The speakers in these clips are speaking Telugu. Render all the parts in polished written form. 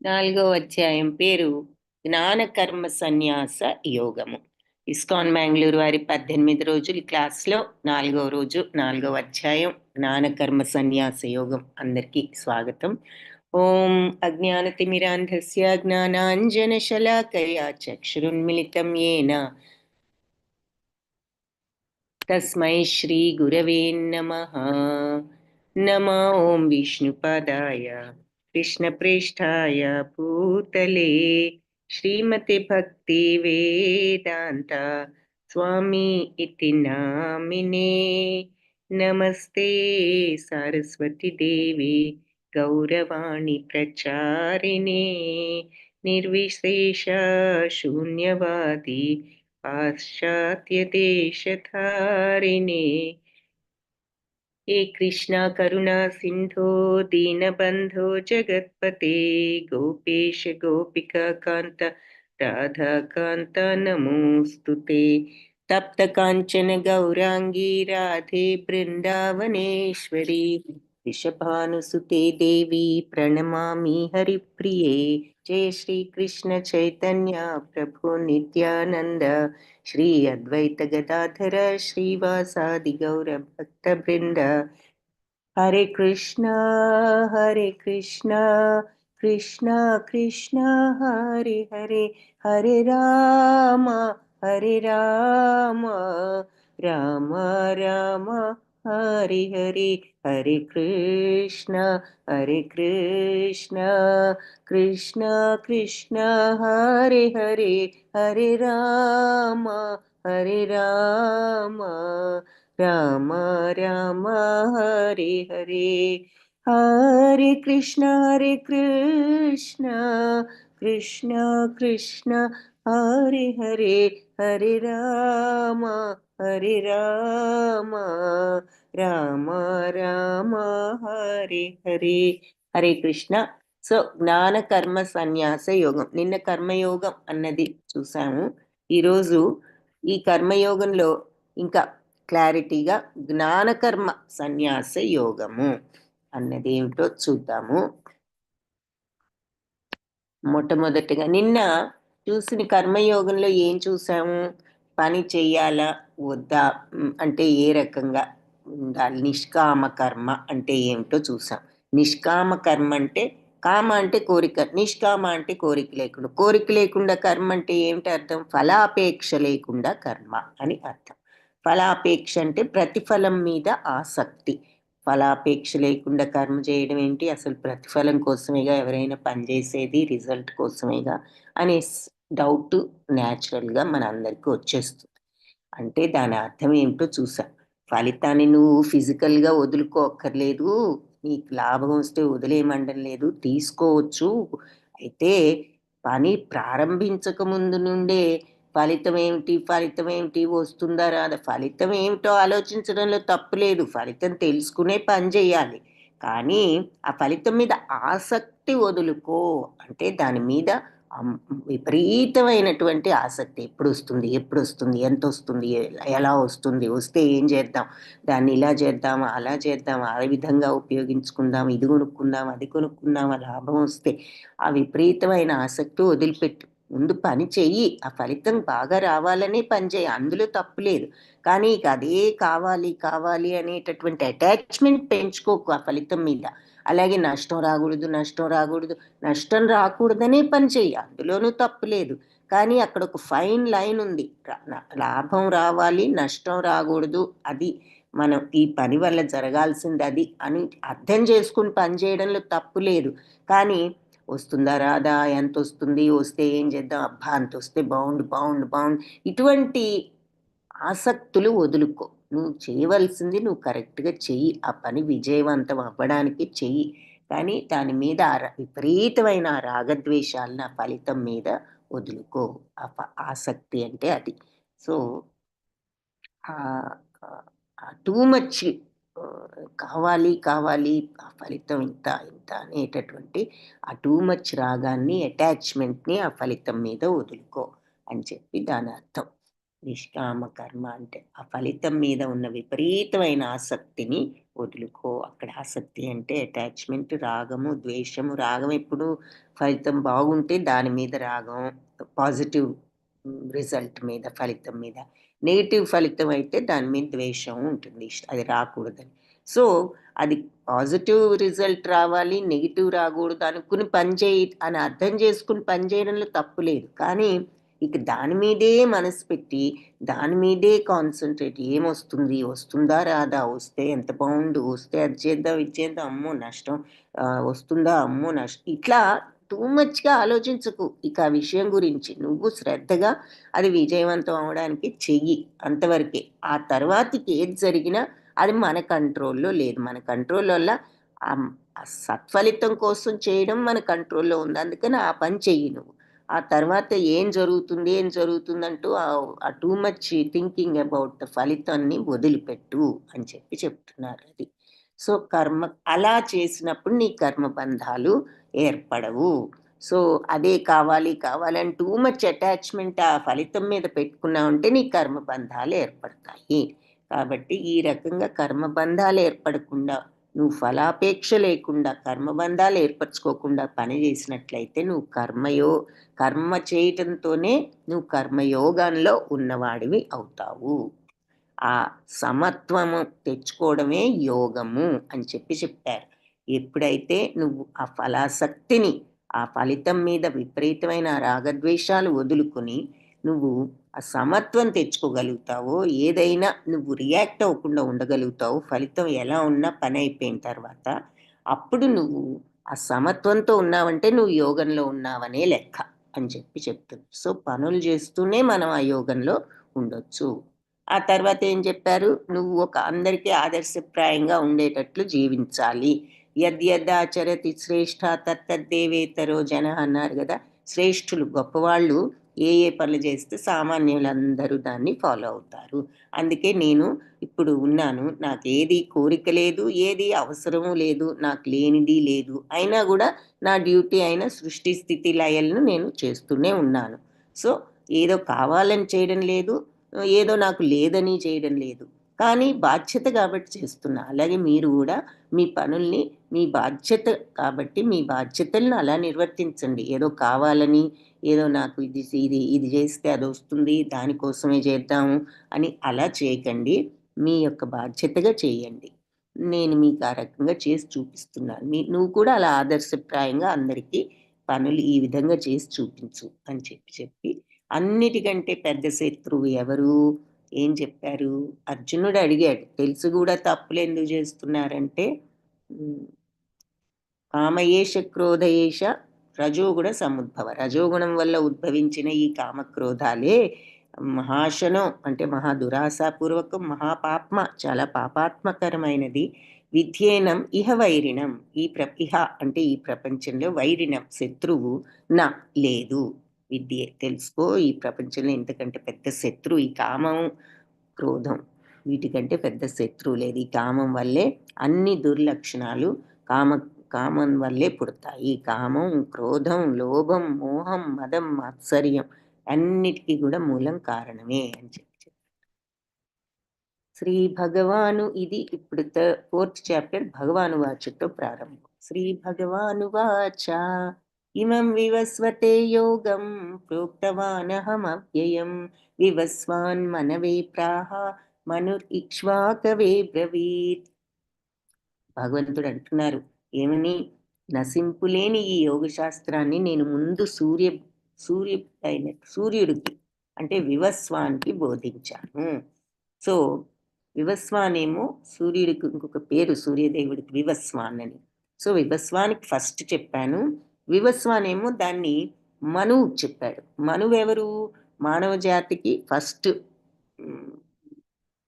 నాలుగో అధ్యాయం పేరు జ్ఞాన కర్మ సన్యాస యోగము. ఇస్కాన్ బెంగళూరు వారి 18 రోజుల క్లాస్లో 4వ రోజు 4వ అధ్యాయం జ్ఞాన కర్మ సన్యాస యోగం. అందరికీ స్వాగతం. ఓం అజ్ఞానతిమిరాంధస్య జ్ఞానాంజనశలాకయా చక్షురున్మిళితం యేన తస్మై శ్రీ గురవే నమః. నమో ఓం విష్ణుపాదాయ కృష్ణప్రేష్ఠాయ భూతలే శ్రీమతి భక్తి వేదాంత స్వామి ఇతి నామినే. నమస్తే సరస్వతి దేవి గౌరవాణి ప్రచారిణే నిర్విశేష శూన్యవాది పాశ్చాత్య దేశధారిణే. हे कृष्णा करुणा सिंधो दीनबंधो जगत्पते गोपेश गोपिका कांत राधा कांत नमोस्तुते. तप्त कांचन गौरांगी राधे बृंदावनेश्वरी वृषभानुसुते देवी प्रणमामि हरिप्रिये. जय श्री कृष्ण चैतन्य प्रभु नित्यानंद श्री अद्वैत गदाधर श्रीवासादि गौर भक्त वृंद. हरे कृष्णा कृष्णा कृष्णा हरे हरे, हरे राम राम राम हरे हरे. हरे कृष्णा कृष्णा कृष्णा हरे हरे, हरे राम राम राम हरे हरे. हरे कृष्णा कृष्णा कृष्णा हरे हरे, हरे राम राम राम हरे हरे. హరే కృష్ణ. సో జ్ఞాన కర్మ సన్యాస యోగం, నిన్న కర్మయోగం అన్నది చూసాము. ఈరోజు ఈ కర్మయోగంలో ఇంకా క్లారిటీగా జ్ఞాన కర్మ సన్యాస యోగము అన్నది ఏమిటో చూద్దాము. మొట్టమొదటిగా నిన్న చూసిన కర్మయోగంలో ఏం చూసాము? పని చెయ్యాలా వద్దా, అంటే ఏ రకంగా ఉండాలి, నిష్కామ కర్మ అంటే ఏమిటో చూసాం. నిష్కామ కర్మ అంటే, కామ అంటే కోరిక, నిష్కామ అంటే కోరిక లేకుండా. కోరిక లేకుండా కర్మ అంటే ఏమిటి అర్థం? ఫలాపేక్ష లేకుండా కర్మ అని అర్థం. ఫలాపేక్ష అంటే ప్రతిఫలం మీద ఆసక్తి. ఫలాపేక్ష లేకుండా కర్మ చేయడం ఏంటి? అసలు ప్రతిఫలం కోసమేగా ఎవరైనా పనిచేసేది, రిజల్ట్ కోసమేగా అనే డౌట్ న్యాచురల్గా మన అందరికీ వచ్చేస్తుంది. అంటే దాని అర్థం ఏమిటో చూసా. ఫలితాన్ని నువ్వు ఫిజికల్గా వదులుకోక్కర్లేదు, నీకు లాభం వస్తే వదిలేయమండం లేదు, తీసుకోవచ్చు. అయితే పని ప్రారంభించక ముందు నుండే ఫలితం ఏమిటి వస్తుందా రాదా, ఫలితం ఏమిటో ఆలోచించడంలో తప్పు లేదు. ఫలితం తెలుసుకునే పని చేయాలి. కానీ ఆ ఫలితం మీద ఆసక్తి వదులుకో. అంటే దాని మీద విపరీతమైనటువంటి ఆసక్తి. ఎప్పుడు వస్తుంది, ఎంత వస్తుంది, ఎలా వస్తుంది, వస్తే ఏం చేద్దాం, దాన్ని ఇలా చేద్దామా, అలా చేద్దామా, ఆ విధంగా ఉపయోగించుకుందాం, ఇది కొనుక్కుందాం, అది కొనుక్కుందాం, లాభం వస్తే ఆ విపరీతమైన ఆసక్తి వదిలిపెట్టు. ముందు పని చెయ్యి, ఆ ఫలితం బాగా రావాలనే పని చేయి, అందులో తప్పు లేదు. కానీ ఇక అదే కావాలి అనేటటువంటి అటాచ్మెంట్ పెంచుకోకు ఆ ఫలితం మీద. అలాగే నష్టం రాకూడదు, నష్టం రాకూడదనే పని చెయ్యి, అందులోనూ తప్పు లేదు. కానీ అక్కడ ఒక ఫైన్ లైన్ ఉంది. లాభం రావాలి, నష్టం రాకూడదు, అది మనం ఈ పని వల్ల జరగాల్సింది అది అని అర్థం చేసుకుని పని చేయడంలో తప్పు లేదు. కానీ వస్తుందా రాదా, ఎంత వస్తుంది, వస్తే ఏం చేద్దాం, అబ్బా అంత వస్తే బాగుండు, ఇటువంటి ఆసక్తులు వదులుకో. నువ్వు చేయవలసింది నువ్వు కరెక్ట్గా చెయ్యి, ఆ పని విజయవంతం అవ్వడానికి చెయ్యి. కానీ దాని మీద విపరీతమైన రాగద్వేషాలను ఆ ఫలితం మీద వదులుకో. ఆసక్తి అంటే అది. సో టూ మచ్ కావాలి ఆ ఫలితం ఇంత అనేటటువంటి ఆ టూ మచ్ రాగాన్ని, అటాచ్మెంట్ని ఆ ఫలితం మీద వదులుకో అని చెప్పి దాని అర్థం. నిష్కామ కర్మ అంటే ఆ ఫలితం మీద ఉన్న విపరీతమైన ఆసక్తిని వదులుకో. అక్కడ ఆసక్తి అంటే అటాచ్‌మెంట్, రాగము, ద్వేషము. రాగం ఎప్పుడు ఫలితం బాగుంటే దాని మీద రాగం, పాజిటివ్ రిజల్ట్ మీద, ఫలితం మీద. నెగెటివ్ ఫలితం అయితే దాని మీద ద్వేషం ఉంటుంది. అది రాకూడదని. సో, అది పాజిటివ్ రిజల్ట్ రావాలి, నెగెటివ్ రాకూడదు అనుకుని పని చేయి అని అర్థం చేసుకొని పని చేయడంలో తప్పు లేదు. కానీ ఇక దాని మీదే మనసు పెట్టి దాని మీదే కాన్సంట్రేట్ ఏమొస్తుంది? వస్తుందా? రాదా? వస్తే ఎంత బావుండు. వస్తే అది చేద్దాం, ఇది చేద్దాం. అమ్మో! నష్టం. వస్తుందా? అమ్మో! ఇట్లా టూ మచ్‌గా ఆలోచించకు. ఇక ఆ విషయం గురించి. నువ్వు శ్రద్ధగా అది విజయవంతం అవ్వడానికి చెయ్యి. అంతవరకే. ఆ తర్వాతకి ఏది జరిగినా అది మన కంట్రోల్‌లో లేదు. మన కంట్రోల్ వల్ల ఆ సత్ఫలితం కోసం చేయడం మన కంట్రోల్‌లో ఉంది. అందుకని ఆ పని చెయ్యి నువ్వు. ఆ తర్వాత ఏం జరుగుతుంది? ఏం జరుగుతుందంటూ ఆ too much thinking about the ఫలితాన్ని వదిలిపెట్టు అని చెప్తున్నారు అది. సో, అలా చేసినప్పుడు నీ కర్మబంధాలు ఏర్పడవు. సో, అదే కావాలి, కావాలని టూ మచ్ అటాచ్‌మెంట్ ఆ ఫలితం మీద పెట్టుకున్నావంటే నీ కర్మబంధాలు ఏర్పడతాయి. కాబట్టి ఈ రకంగా కర్మబంధాలు ఏర్పడకుండా, నువ్వు ఫలాపేక్ష లేకుండా, కర్మబంధాలు ఏర్పరచుకోకుండా పని చేసినట్లయితే నువ్వు కర్మ చేయటంతోనే నువ్వు కర్మయోగంలో ఉన్నవాడివి అవుతావు. ఆ సమత్వము తెచ్చుకోవడమే యోగము అని చెప్పారు. ఎప్పుడైతే నువ్వు ఆ ఫలాసక్తిని, ఆ ఫలితం మీద విపరీతమైన రాగద్వేషాలు వదులుకొని, నువ్వు ఆ సమత్వం తెచ్చుకోగలుగుతావో, ఏదైనా నువ్వు రియాక్ట్ అవ్వకుండా ఉండగలుగుతావో, ఫలితం ఎలా ఉన్నా పనయిపోయిన తర్వాత, అప్పుడు నువ్వు ఆ సమత్వంతో ఉన్నావంటే నువ్వు యోగంలో ఉన్నావనే లెక్క అని చెప్తుంది. సో, పనులు చేస్తూనే మనం ఆ యోగంలో ఉండొచ్చు. ఆ తర్వాత ఏం చెప్పారు? నువ్వు అందరికీ ఆదర్శప్రాయంగా ఉండేటట్లు జీవించాలి. యద్యదాచరతి శ్రేష్ఠ తత్తద్దేవేతరో జనః అన్నారు గదా! శ్రేష్ఠులు, గొప్పవాళ్ళు ఏ పనులు చేస్తే సామాన్యులందరూ దాన్ని ఫాలో అవుతారు. అందుకే నేను ఇప్పుడు ఉన్నాను. నాకేది కోరిక లేదు, ఏది అవసరము లేదు, నాకు లేనిది లేదు. అయినా గూడా నా డ్యూటీ అయిన సృష్టి, స్థితి, లయలను నేను చేస్తూనే ఉన్నాను. సో, ఏదో కావాలని చేయడం లేదు, ఏదో నాకు లేదని చేయడం లేదు. కానీ బాధ్యత కాబట్టి చేస్తున్నా. అలాగే మీరు గూడా మీ పనుల్ని మీ బాధ్యత కాబట్టి మీ బాధ్యతలను అలా నిర్వర్తించండి. ఏదో కావాలని, ఏదో నాకు ఇది చేస్తే అదొస్తుంది, దానికోసమే చేద్దాము అని అలా చేయకండి. మీ యొక్క బాధ్యతగా చేయండి. నేను మీకు ఆ రకంగా చేసి చూపిస్తున్నాను. నువ్వు కూడా అలా ఆదర్శప్రాయంగా అందరికీ పనులు ఈ విధంగా చేసి చూపించు అని చెప్పి అన్నిటికంటే పెద్ద శత్రువు ఎవరు? ఏం చెప్పారు? అర్జునుడు అడిగాడు. తెలిసి గూడా తప్పులెందుకు చేస్తున్నారంటే హ్మ్. కామయేష క్రోధయేష రజోగుణ సముద్భవ. రజోగుణం వల్ల ఉద్భవించిన ఈ కామక్రోధాలే మహాశనం అంటే మహా దురాశాపూర్వకం, మహాపాప్మ చాలా పాపాత్మకరమైనది. విధ్యేనం ఇహ వైరిణం. ఇహ అంటే ఈ ప్రపంచంలో వైరిణం శత్రువు లేదు. విద్యే తెలుసుకో, ఈ ప్రపంచంలో ఇంతకంటే పెద్ద శత్రువు ఈ కామం, క్రోధం. వీటికంటే పెద్ద శత్రువు లేదు. ఈ కామం వల్లే అన్ని దుర్లక్షణాలు కామ కామం వల్లే పుడతాయి. కామం, క్రోధం, లోభం, మోహం, మదం, మాత్సర్యం అన్నిటికి కూడా మూలం కారణమే అని చెప్పి. శ్రీ భగవాను ఇది ఇప్పుడు ఫోర్త్ చాప్టర్ భగవాను వాచతో ప్రారంభం. శ్రీ భగవాను వాచ ఇమం వివస్వతే యోగం ప్రోక్తవానహమవ్యయం వివస్వాన్ మనవే ప్రాహ మనురిక్ష్వాకవే బ్రవీత్. భగవంతుడు అంటున్నారు ఏమని? నశింపులేని ఈ యోగ శాస్త్రాన్ని నేను ముందు సూర్యుడికి అంటే వివస్వానికి బోధించాను. సో వివస్వాన్ ఏమో సూర్యుడికి ఇంకొక పేరు, సూర్యదేవుడికి వివస్వాన్ అని. సో వివస్వానికి ఫస్ట్ చెప్పాను. వివస్వాన్ ఏమో దాన్ని మనువుకి చెప్పాడు. మనువెవరు? మానవ జాతికి ఫస్ట్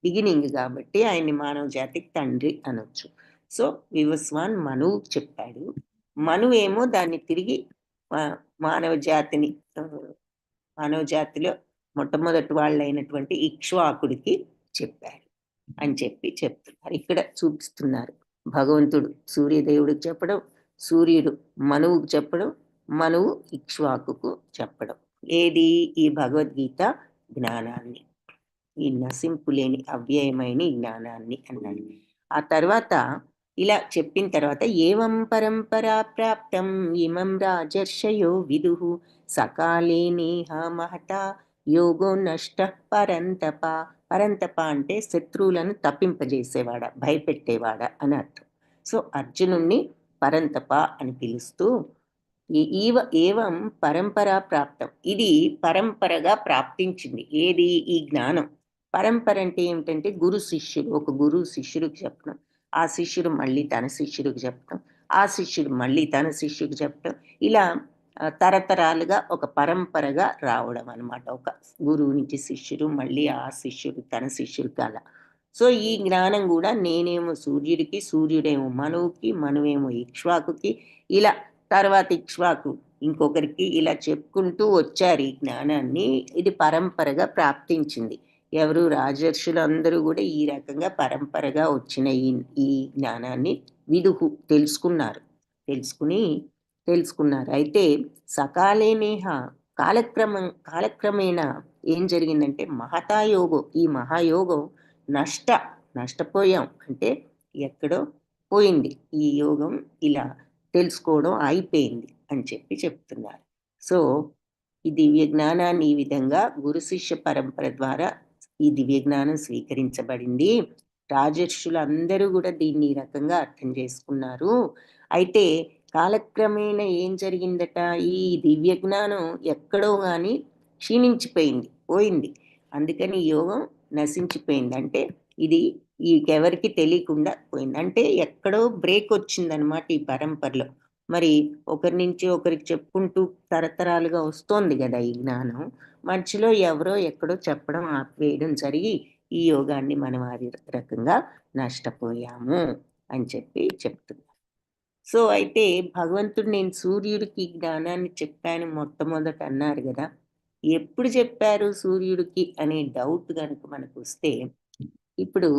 బిగినింగ్ కాబట్టి ఆయన్ని మానవ జాతికి తండ్రి అనొచ్చు. సో వివస్వాన్ మనువుకి చెప్పాడు. మనువేమో దాన్ని తిరిగి మానవ జాతిని మానవ జాతిలో మొట్టమొదటి వాళ్ళైనటువంటి ఇక్ష్వాకుడికి చెప్పారు అని చెప్తున్నారు. ఇక్కడ చూపిస్తున్నారు. భగవంతుడు సూర్యదేవుడికి చెప్పడం, సూర్యుడు మనువుకు చెప్పడం, మనువు ఇక్ష్వాకుకు చెప్పడం. ఏది? ఈ భగవద్గీత జ్ఞానాన్ని, ఈ నశింపులేని అవ్యయమైన ఈ జ్ఞానాన్ని అన్నాడు. ఆ తర్వాత ఇలా చెప్పిన తర్వాత ఏవం పరంపరా ప్రాప్తం ఇమం రాజర్షయో విదుః సకాలే నేహ మహతా యోగో నష్ట పరంతప. పరంతప అంటే శత్రువులను తప్పింపజేసేవాడ, భయపెట్టేవాడ అని అర్థం. సో అర్జునుణ్ణి పరంతప అని పిలుస్తూ ఏవం పరంపరా ప్రాప్తం, ఇది పరంపరగా ప్రాప్తించింది. ఏది? ఈ జ్ఞానం. పరంపర అంటే ఏమిటంటే గురు శిష్యుడు, ఒక గురువు శిష్యుడికి చెప్పడం, ఆ శిష్యుడు మళ్ళీ తన శిష్యుడికి చెప్పడం, ఆ శిష్యుడు మళ్ళీ తన శిష్యుడికి చెప్పడం, ఇలా తరతరాలుగా ఒక పరంపరగా రావడం అనమాట. ఒక గురువు నుంచి శిష్యుడు, మళ్ళీ ఆ శిష్యుడు తన శిష్యుడికి అలా. సో ఈ జ్ఞానం కూడా నేనేమో సూర్యుడికి, సూర్యుడేమో మనువుకి, మనువేమో ఇక్ష్వాకుకి, ఇలా తర్వాత ఇక్ష్వాకు ఇంకొకరికి, ఇలా చెప్పుకుంటూ వచ్చారు ఈ జ్ఞానాన్ని. ఇది పరంపరగా ప్రాప్తించింది. ఎవరు? రాజర్షులందరూ కూడా ఈ రకంగా పరంపరగా వచ్చిన ఈ జ్ఞానాన్ని విదుహు తెలుసుకున్నారు. అయితే సకాలే నేహ, కాలక్రమేణా ఏం జరిగిందంటే మహతాయోగం, ఈ మహాయోగం నష్టపోయాం అంటే ఎక్కడో పోయింది. ఈ యోగం ఇలా తెలుసుకోవడం అయిపోయింది అని చెప్తున్నారు. సో ఈ దివ్య జ్ఞానాన్ని ఈ విధంగా గురు శిష్య పరంపర ద్వారా ఈ దివ్య జ్ఞానం స్వీకరించబడింది. రాజర్షులందరూ కూడా దీన్ని ఈ రకంగా అర్థం చేసుకున్నారు. అయితే కాలక్రమేణా ఏం జరిగిందట, ఈ దివ్య జ్ఞానం ఎక్కడో గాని పోయింది. అందుకని ఈ యోగం నశించిపోయింది. అంటే ఇది ఎవరికి తెలియకుండా పోయింది. అంటే ఎక్కడో బ్రేక్ వచ్చిందనమాట ఈ పరంపరలో. మరి ఒకరి నుంచి ఒకరికి చెప్పుకుంటూ తరతరాలుగా వస్తోంది కదా ఈ జ్ఞానం. మధ్యలో ఎవరో ఎక్కడో చెప్పడం ఆపివేయడం జరిగి ఈ యోగాన్ని మనం ఆ రకంగా నష్టపోయాము అని చెప్తున్నారు. సో అయితే భగవంతుడు నేను సూర్యుడికి జ్ఞానాన్ని చెప్పాను మొట్టమొదట అన్నారు కదా. ఎప్పుడు చెప్పారు సూర్యుడికి అనే డౌట్ కనుక మనకు వస్తే, ఇప్పుడు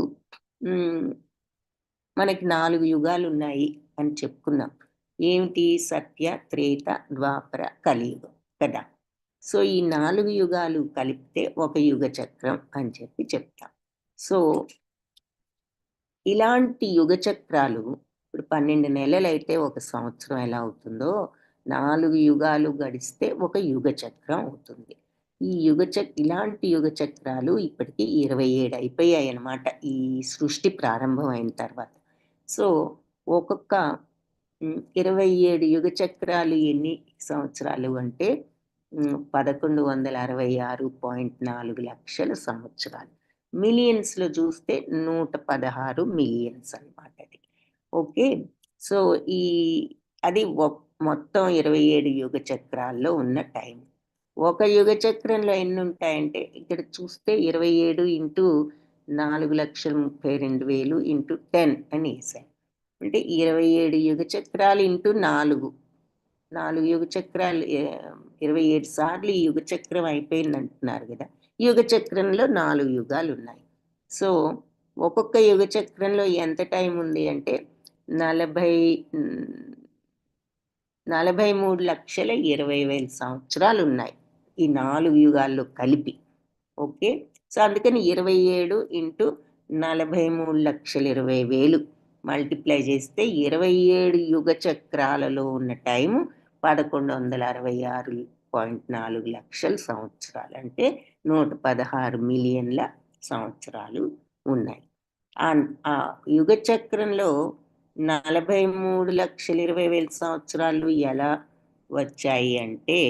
మనకి 4 యుగాలు ఉన్నాయి అని చెప్పుకున్నాం. ఏమిటి? సత్య, త్రేత, ద్వాపర, కలియుగం కదా. సో ఈ 4 యుగాలు కలిపితే ఒక యుగ చక్రం అని చెప్తాం. సో ఇలాంటి యుగ చక్రాలు ఇప్పుడు 12 నెలలైతే ఒక సంవత్సరం ఎలా అవుతుందో, 4 యుగాలు గడిస్తే ఒక యుగ చక్రం అవుతుంది. ఈ ఇలాంటి యుగ చక్రాలు ఇప్పటికి 27 అయిపోయాయి అన్నమాట ఈ సృష్టి ప్రారంభం అయిన తర్వాత. సో ఒక్కొక్క 27 యుగ చక్రాలు ఎన్ని సంవత్సరాలు అంటే 1166.4 లక్షల సంవత్సరాలు. మిలియన్స్‌లో చూస్తే 116 మిలియన్స్ అన్నమాట అది. ఓకే. సో అది మొత్తం 27 యుగ చక్రాల్లో ఉన్న టైం. ఒక యుగ చక్రంలో ఎన్ని ఉంటాయంటే ఇక్కడ చూస్తే 27 ఇంటూ 4,32,000 ఇంటూ 10 అని వేశాను. అంటే 27 యుగ చక్రాలు ఇంటూ 4 యుగ చక్రాలు 27 సార్లు ఈ యుగ చక్రం అయిపోయింది అంటున్నారు కదా. యుగ చక్రంలో 4 యుగాలు ఉన్నాయి. సో ఒక్కొక్క యుగ చక్రంలో ఎంత టైం ఉంది అంటే 43,20,000 సంవత్సరాలు ఉన్నాయి ఈ 4 యుగాల్లో కలిపి. ఓకే. సో అందుకని 27 ఇంటూ 43,20,000 మల్టిప్లై చేస్తే 27 యుగ చక్రాలలో ఉన్న టైము 1166.4 లక్షల సంవత్సరాలు. అంటే 116 మిలియన్ల సంవత్సరాలు ఉన్నాయి. ఆ యుగ చక్రంలో 43,20,000 సంవత్సరాలు ఎలా వచ్చాయి అంటే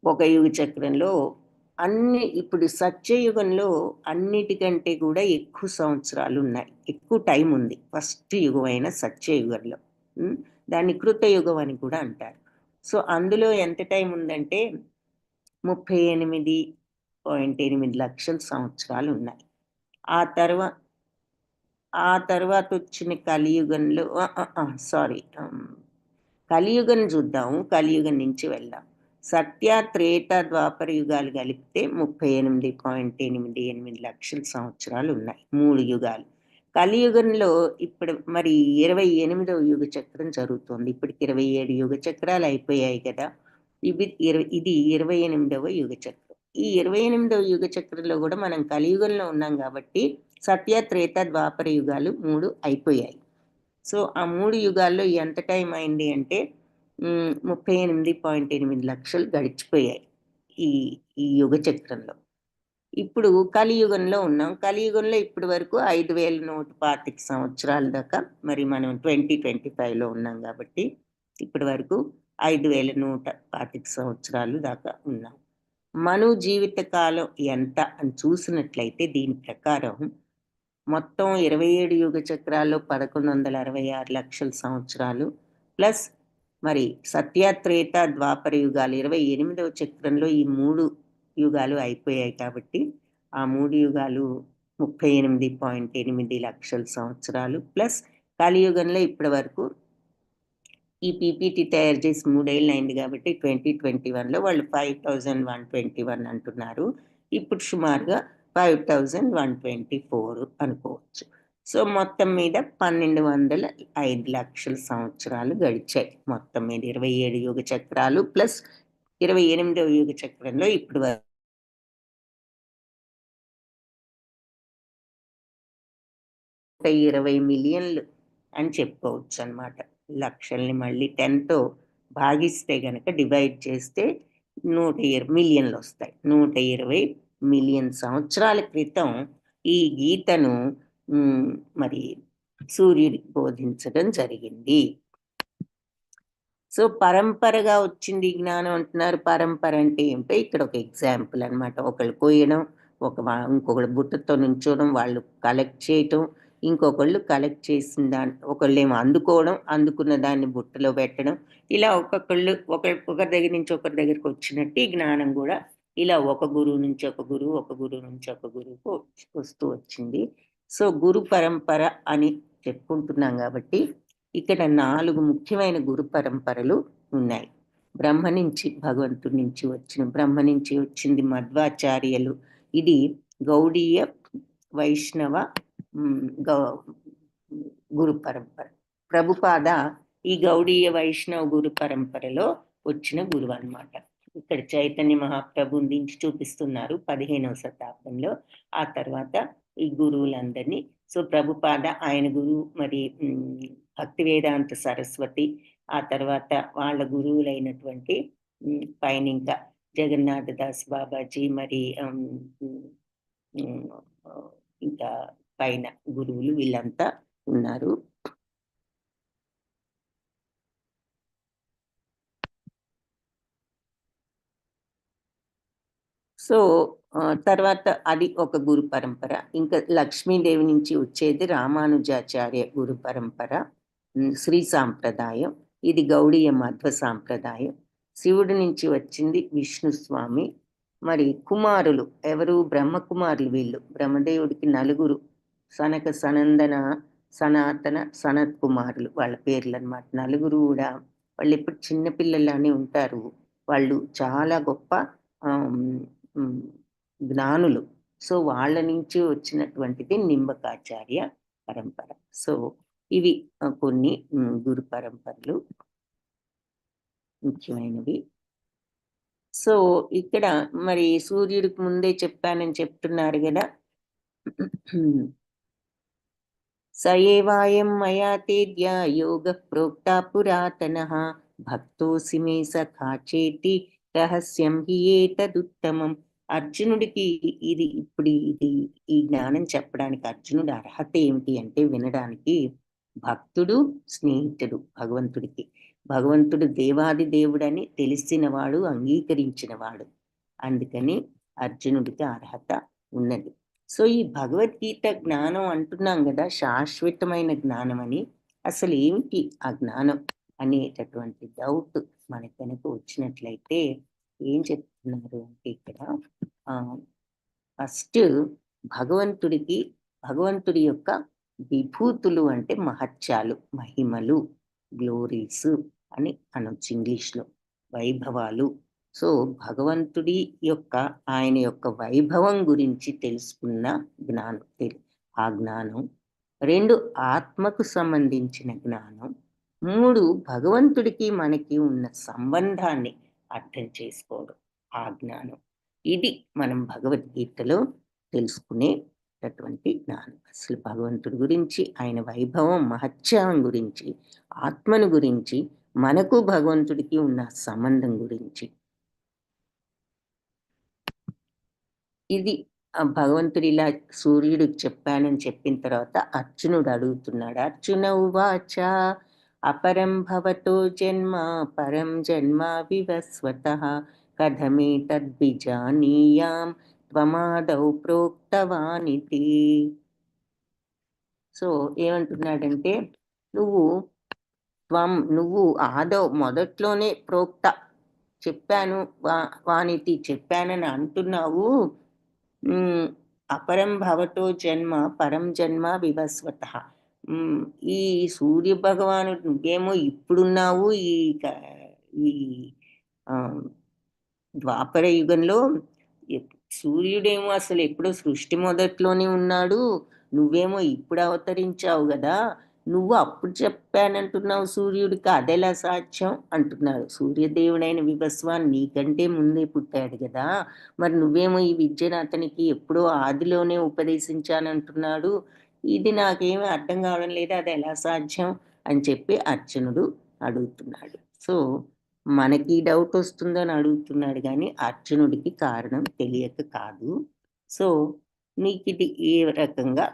ఒక యుగ చక్రంలో ఇప్పుడు సత్యయుగంలో అన్నిటికంటే కూడా ఎక్కువ సంవత్సరాలు ఉన్నాయి, ఎక్కువ టైం ఉంది ఫస్ట్ యుగమైన సత్యయుగంలో. దాన్ని కృతయుగం అని కూడా అంటారు. సో అందులో ఎంత టైం ఉందంటే 38.8 లక్షల సంవత్సరాలు ఉన్నాయి. ఆ తర్వాత వచ్చిన కలియుగంలో కలియుగం చూద్దాము, కలియుగం నుంచి వెళ్దాం. సత్య, త్రేత, ద్వాపర యుగాలు కలిపితే 38.88 లక్షల సంవత్సరాలు ఉన్నాయి, 3 యుగాలు. కలియుగంలో ఇప్పుడు మరి 28వ యుగ చక్రం జరుగుతుంది. ఇప్పటికి 27 యుగ చక్రాలు అయిపోయాయి కదా. ఇది 28వ యుగ చక్రం. ఈ 28వ యుగ చక్రంలో కూడా మనం కలియుగంలో ఉన్నాం కాబట్టి సత్య, త్రేత, ద్వాపర యుగాలు 3 అయిపోయాయి. సో ఆ 3 యుగాల్లో ఎంత టైం అయింది అంటే 38.8 లక్షలు గడిచిపోయాయి ఈ ఈ యుగ చక్రంలో. ఇప్పుడు కలియుగంలో ఉన్నాం. కలియుగంలో ఇప్పటి వరకు 5125 సంవత్సరాల దాకా, మరి మనం 2025లో ఉన్నాం కాబట్టి ఇప్పటి వరకు 5125 సంవత్సరాలు దాకా ఉన్నాం. మను జీవిత కాలం ఎంత అని చూసినట్లయితే దీని ప్రకారం మొత్తం 27 యుగ చక్రాల్లో 1166 లక్షల సంవత్సరాలు ప్లస్ మరి సత్య, త్రేత, ద్వాపర యుగాలు 28వ చక్రంలో ఈ 3 యుగాలు అయిపోయాయి కాబట్టి ఆ 3 యుగాలు 38.8 లక్షల సంవత్సరాలు ప్లస్ కలియుగంలో ఇప్పటి వరకు ఈ పీపీటీ తయారు చేసి 3 ఏళ్ళు అయింది కాబట్టి 2021లో వాళ్ళు 5121 అంటున్నారు. ఇప్పుడు సుమారుగా 5124 అనుకోవచ్చు. సో మొత్తం మీద 1205 లక్షల సంవత్సరాలు గడిచాయి. మొత్తం మీద 27 యుగ చక్రాలు ప్లస్ 28వ యుగ చక్రంలో ఇప్పుడు 20 మిలియన్లు అని చెప్పుకోవచ్చు అనమాట. లక్షల్ని మళ్ళీ 10తో భాగిస్తే గనక డివైడ్ చేస్తే 120 మిలియన్లు వస్తాయి. 120 మిలియన్ సంవత్సరాల క్రితం ఈ గీతను మరి సూర్యుడికి బోధించడం జరిగింది. సో పరంపరగా వచ్చింది జ్ఞానం అంటున్నారు. పరంపర అంటే ఏమిటో ఇక్కడ ఒక ఎగ్జాంపుల్ అనమాట. ఒకళ్ళు కోయడం, ఇంకొకళ్ళు బుట్టతో నుంచోవడం, వాళ్ళు కలెక్ట్ చేయటం, ఇంకొకళ్ళు కలెక్ట్ చేసిన దాన్ని ఒకళ్ళేమో అందుకోవడం, అందుకున్న దాన్ని బుట్టలో పెట్టడం, ఇలా ఒక్కొక్కళ్ళు ఒకరి దగ్గర నుంచి ఒకరి దగ్గరికి వచ్చినట్టు ఈ జ్ఞానం కూడా ఇలా ఒక గురువు నుంచి ఒక గురువు, ఒక గురువు నుంచి ఒక గురువుకు వస్తూ వచ్చింది. సో గురు పరంపర అని చెప్పుకుంటున్నాం కాబట్టి ఇక్కడ 4 ముఖ్యమైన గురు పరంపరలు ఉన్నాయి. బ్రహ్మ నుంచి భగవంతుడి నుంచి వచ్చింది మధ్వాచార్యులు. ఇది గౌడీయ వైష్ణవ గురు పరంపర. ప్రభుపాద ఈ గౌడీయ వైష్ణవ గురు పరంపరలో వచ్చిన గురువు అన్నమాట. ఇక్కడ చైతన్య మహాప్రభుని దించి చూపిస్తున్నారు 15వ శతాబ్దంలో. ఆ తర్వాత ఈ గురువులందరినీ, సో ప్రభుపాద ఆయన గురువు, మరి భక్తి వేదాంత సరస్వతి, ఆ తర్వాత వాళ్ళ గురువులైనటువంటి పైన ఇంకా జగన్నాథ దాస్ బాబాజీ, మరి ఇంకా పైన గురువులు వీళ్ళంతా ఉన్నారు. సో తర్వాత అది ఒక గురు పరంపర. ఇంకా లక్ష్మీదేవి నుంచి వచ్చేది రామానుజాచార్య గురు పరంపర, శ్రీ సాంప్రదాయం, ఇది గౌడీయ మధ్వ సాంప్రదాయం. శివుడి నుంచి వచ్చింది విష్ణుస్వామి. మరి కుమారులు ఎవరు? బ్రహ్మకుమారులు వీళ్ళు. బ్రహ్మదేవుడికి 4 సనక, సనందన, సనాతన, సనత్ కుమారులు వాళ్ళ పేర్లు అనమాట. 4 కూడా వాళ్ళు ఎప్పుడు చిన్నపిల్లలానే ఉంటారు. వాళ్ళు చాలా గొప్ప జ్ఞానులు. సో వాళ్ళ నుంచి వచ్చినటువంటిది నింబకాచార్య పరంపర. సో ఇవి కొన్ని గురు పరంపరలు ముఖ్యమైనవి. సో ఇక్కడ మరి సూర్యుడికి ముందే చెప్పానని చెప్తున్నారు కదా. సయేవాయం మయా తేద్య యోగ ప్రోక్తా పురాతనః భక్తోసి మే సఖా చేతి రహస్యం హి ఏతదుత్తమం. అర్జునుడికి ఈ జ్ఞానం చెప్పడానికి అర్జునుడి అర్హత ఏమిటి అంటే వినడానికి భక్తుడు, స్నేహితుడు భగవంతుడికి. భగవంతుడు దేవాది దేవుడని తెలిసినవాడు, అంగీకరించినవాడు. అందుకని అర్జునుడికి అర్హత ఉన్నది. సో ఈ భగవద్గీత జ్ఞానం అంటున్నాం కదా, శాశ్వతమైన జ్ఞానం అని. అసలు ఏమిటి ఆ జ్ఞానం అనేటటువంటి డౌట్ మనకు కనుక వచ్చినట్లయితే ఏం చెప్తున్నారు అంటే ఇక్కడ ఫస్ట్ భగవంతుడి యొక్క విభూతులు అంటే మహత్యాలు, మహిమలు, గ్లోరీస్ అని అనొచ్చు ఇంగ్లీష్లో, వైభవాలు. సో భగవంతుడి యొక్క ఆయన యొక్క వైభవం గురించి తెలుసుకున్న జ్ఞానం, ఆ జ్ఞానం. 2 ఆత్మకు సంబంధించిన జ్ఞానం. 3 భగవంతుడికి మనకి ఉన్న సంబంధాన్ని, అర్థం చేసుకోవడం ఆ జ్ఞానం. ఇది మనం భగవద్గీతలో తెలుసుకునేటటువంటి జ్ఞానం. అసలు భగవంతుడి గురించి, ఆయన వైభవం, మహత్యం గురించి, ఆత్మను గురించి, మనకు భగవంతుడికి ఉన్న సంబంధం గురించి. ఇది భగవంతుడు ఇలా సూర్యుడికి చెప్పానని చెప్పిన తర్వాత అర్జునుడు అడుగుతున్నాడు. అర్జున ఉవాచ అపరం భవతో జన్మ పరం జన్మ వివస్వతః కథమేతద్విజానీయాం త్వమాదౌ ప్రోక్తవానితి. సో ఏమంటున్నాడంటే, నువ్వు నువ్వు ఆదౌ మొదట్లోనే ప్రోక్త చెప్పాను, వానితి చెప్పానని అంటున్నావు. హ్మ్. అపరం భవతో జన్మ పరం జన్మ వివస్వతః. హ్మ్. ఈ సూర్య భగవానుడు నువ్వేమో ఇప్పుడున్నావు క ఈ ఆహ్, ద్వాపర యుగంలో సూర్యుడేమో అసలెప్పుడో సృష్టి మొదట్లోనే ఉన్నాడు. నువ్వేమో ఇప్పుడు అవతరించావు గదా! నువ్వు అప్పుడు చెప్పానంటున్నావు సూర్యుడికి, అదెలా సాధ్యం అంటున్నాడు. సూర్యదేవుడైన వివస్వాన్ నీకంటే ముందే పుట్టాడు గదా! మరి నువ్వేమో ఈ విద్యను అతనికి ఎప్పుడో ఆదిలోనే ఉపదేశించానంటున్నాడు. ఇది నాకేమి అర్థం కావడం లేదు. అదెలా సాధ్యం అని చెప్పి అర్జునుడు అడుగుతున్నాడు. సో మనకి డౌటొస్తుందని అడుగుతున్నాడు గానీ, అర్జునుడికి కారణం తెలియక కాదు. సో, నీకిది ఏ రకంగా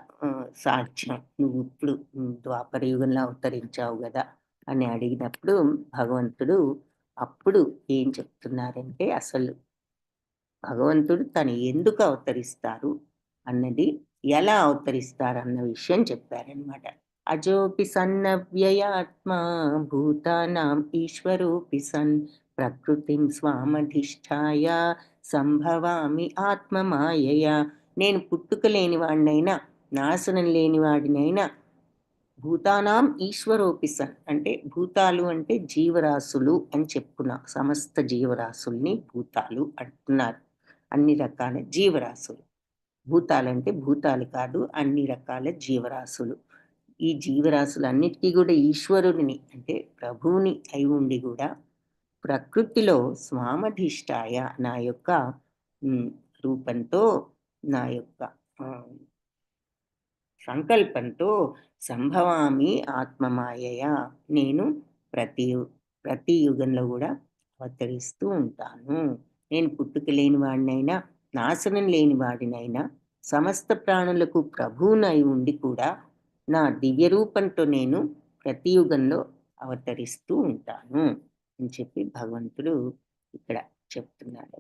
సాధ్యం? నువ్విప్పుడు ద్వాపర యుగంలో అవతరించావు గదా! అని అడిగినప్పుడు భగవంతుడు అప్పుడు ఏం చెప్తున్నారంటే, అసలు భగవంతుడు తను ఎందుకు అవతరిస్తారు అన్నది, ఎలా అవతరిస్తారన్న విషయం చెప్పారనమాట. అజోపి సన్నవ్యయాత్మా భూతానాం ఈశ్వరోపి సన్ ప్రకృతిం స్వామధిష్ఠాయ సంభవామి ఆత్మమాయయా. నేను పుట్టుక లేనివాడినైనా, నాశనం లేనివాడినైనా, భూతానాం ఈశ్వరోపి సన్ అంటే భూతాలు అంటే జీవరాశులు అని చెప్పుకున్నాం. సమస్త జీవరాశుల్ని భూతాలు అంటున్నారు. అన్ని రకాల జీవరాశులు. భూతాలంటే భూతాలు కాదు, అన్ని రకాల జీవరాశులు. ఈ జీవరాశులన్నిటికీ గూడా ఈశ్వరుడిని అంటే ప్రభువుని అయి ఉండి గూడా ప్రకృతిలో స్వామధిష్టాయ నా యొక్క హ్మ్, రూపంతో, నా యొక్క ఆహ్, సంకల్పంతో సంభవామి ఆత్మమాయయా. నేను ప్రతి ప్రతి యుగంలో గూడా అవతరిస్తూ ఉంటాను. నేను పుట్టుక లేని వాడినైనా, నాశనం లేని వాడినైనా, సమస్త ప్రాణులకు ప్రభువునై ఉండి కూడా నా దివ్య రూపంతో నేను ప్రతి యుగంలో అవతరిస్తూ ఉంటాను అని చెప్పి భగవంతుడు ఇక్కడ చెప్తున్నాడు.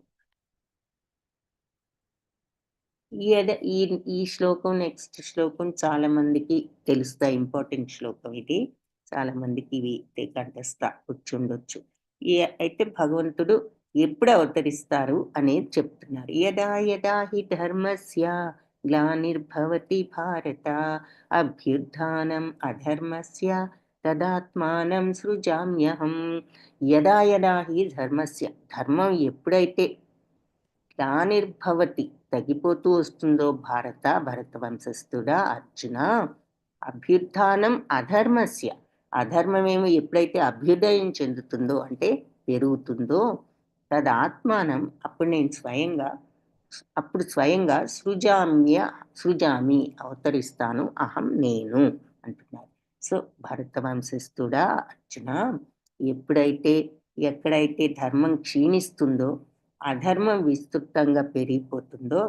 ఈ ఎడ ఈ ఈ శ్లోకం, నెక్స్ట్ శ్లోకం చాలా మందికి తెలుస్తాయి. ఇంపార్టెంట్ శ్లోకం ఇది. చాలా మందికి ఇవి కంఠస్థ వచ్చుండొచ్చు. అయితే భగవంతుడు ఎప్పుడు అవతరిస్తారు అనేది చెప్తున్నారు. యదా యదా హి ధర్మస్య గ్లానిర్భవతి భారత అభ్యుత్థానం అధర్మస్య తదాత్మానం సృజామ్యహం. యదా యదా హి ధర్మస్య ధర్మం ఎప్పుడైతే గ్లానిర్భవతి తగ్గిపోతూ వస్తుందో భరత వంశస్థుడా అర్జున, అభ్యుత్థానం అధర్మస్య అధర్మమేమో ఎప్పుడైతే అభ్యుదయం చెందుతుందో అంటే పెరుగుతుందో, తదాత్మానం అప్పుడు స్వయంగా సృజామి అవతరిస్తాను, అహం నేను అంటున్నారు. సో భరత వంశస్థుడా అర్జున, ఎప్పుడైతే ఎక్కడైతే ధర్మం క్షీణిస్తుందో, అధర్మం విస్తృతంగా పెరిగిపోతుందో,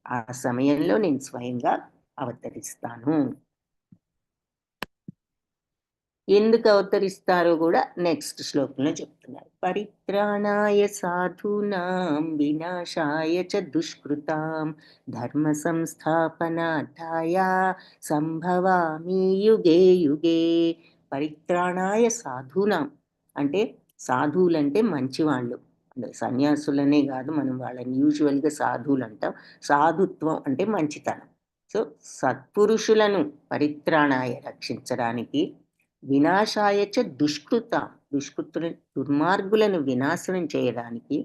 ఆ సమయంలో నేను స్వయంగా అవతరిస్తాను. ఎందుకు అవతరిస్తారో కూడా నెక్స్ట్ శ్లోకంలో చెప్తున్నారు. పరిత్రాణాయ సాధూనాం వినాశాయ చ దుష్కృతాం ధర్మ సంస్థాపనార్థాయ సంభవామి యుగే యుగే. పరిత్రాణాయ సాధూనాం అంటే సాధువులంటే మంచివాళ్ళు. అంటే సన్యాసులనే కాదు, మనం వాళ్ళని యూజువల్గా సాధువులు అంటాం. సాధుత్వం అంటే మంచితనం. సో సత్పురుషులను పరిత్రాణాయ రక్షించడానికి, వినాశాయ చ దుర్మార్గులను వినాశనం చేయడానికి,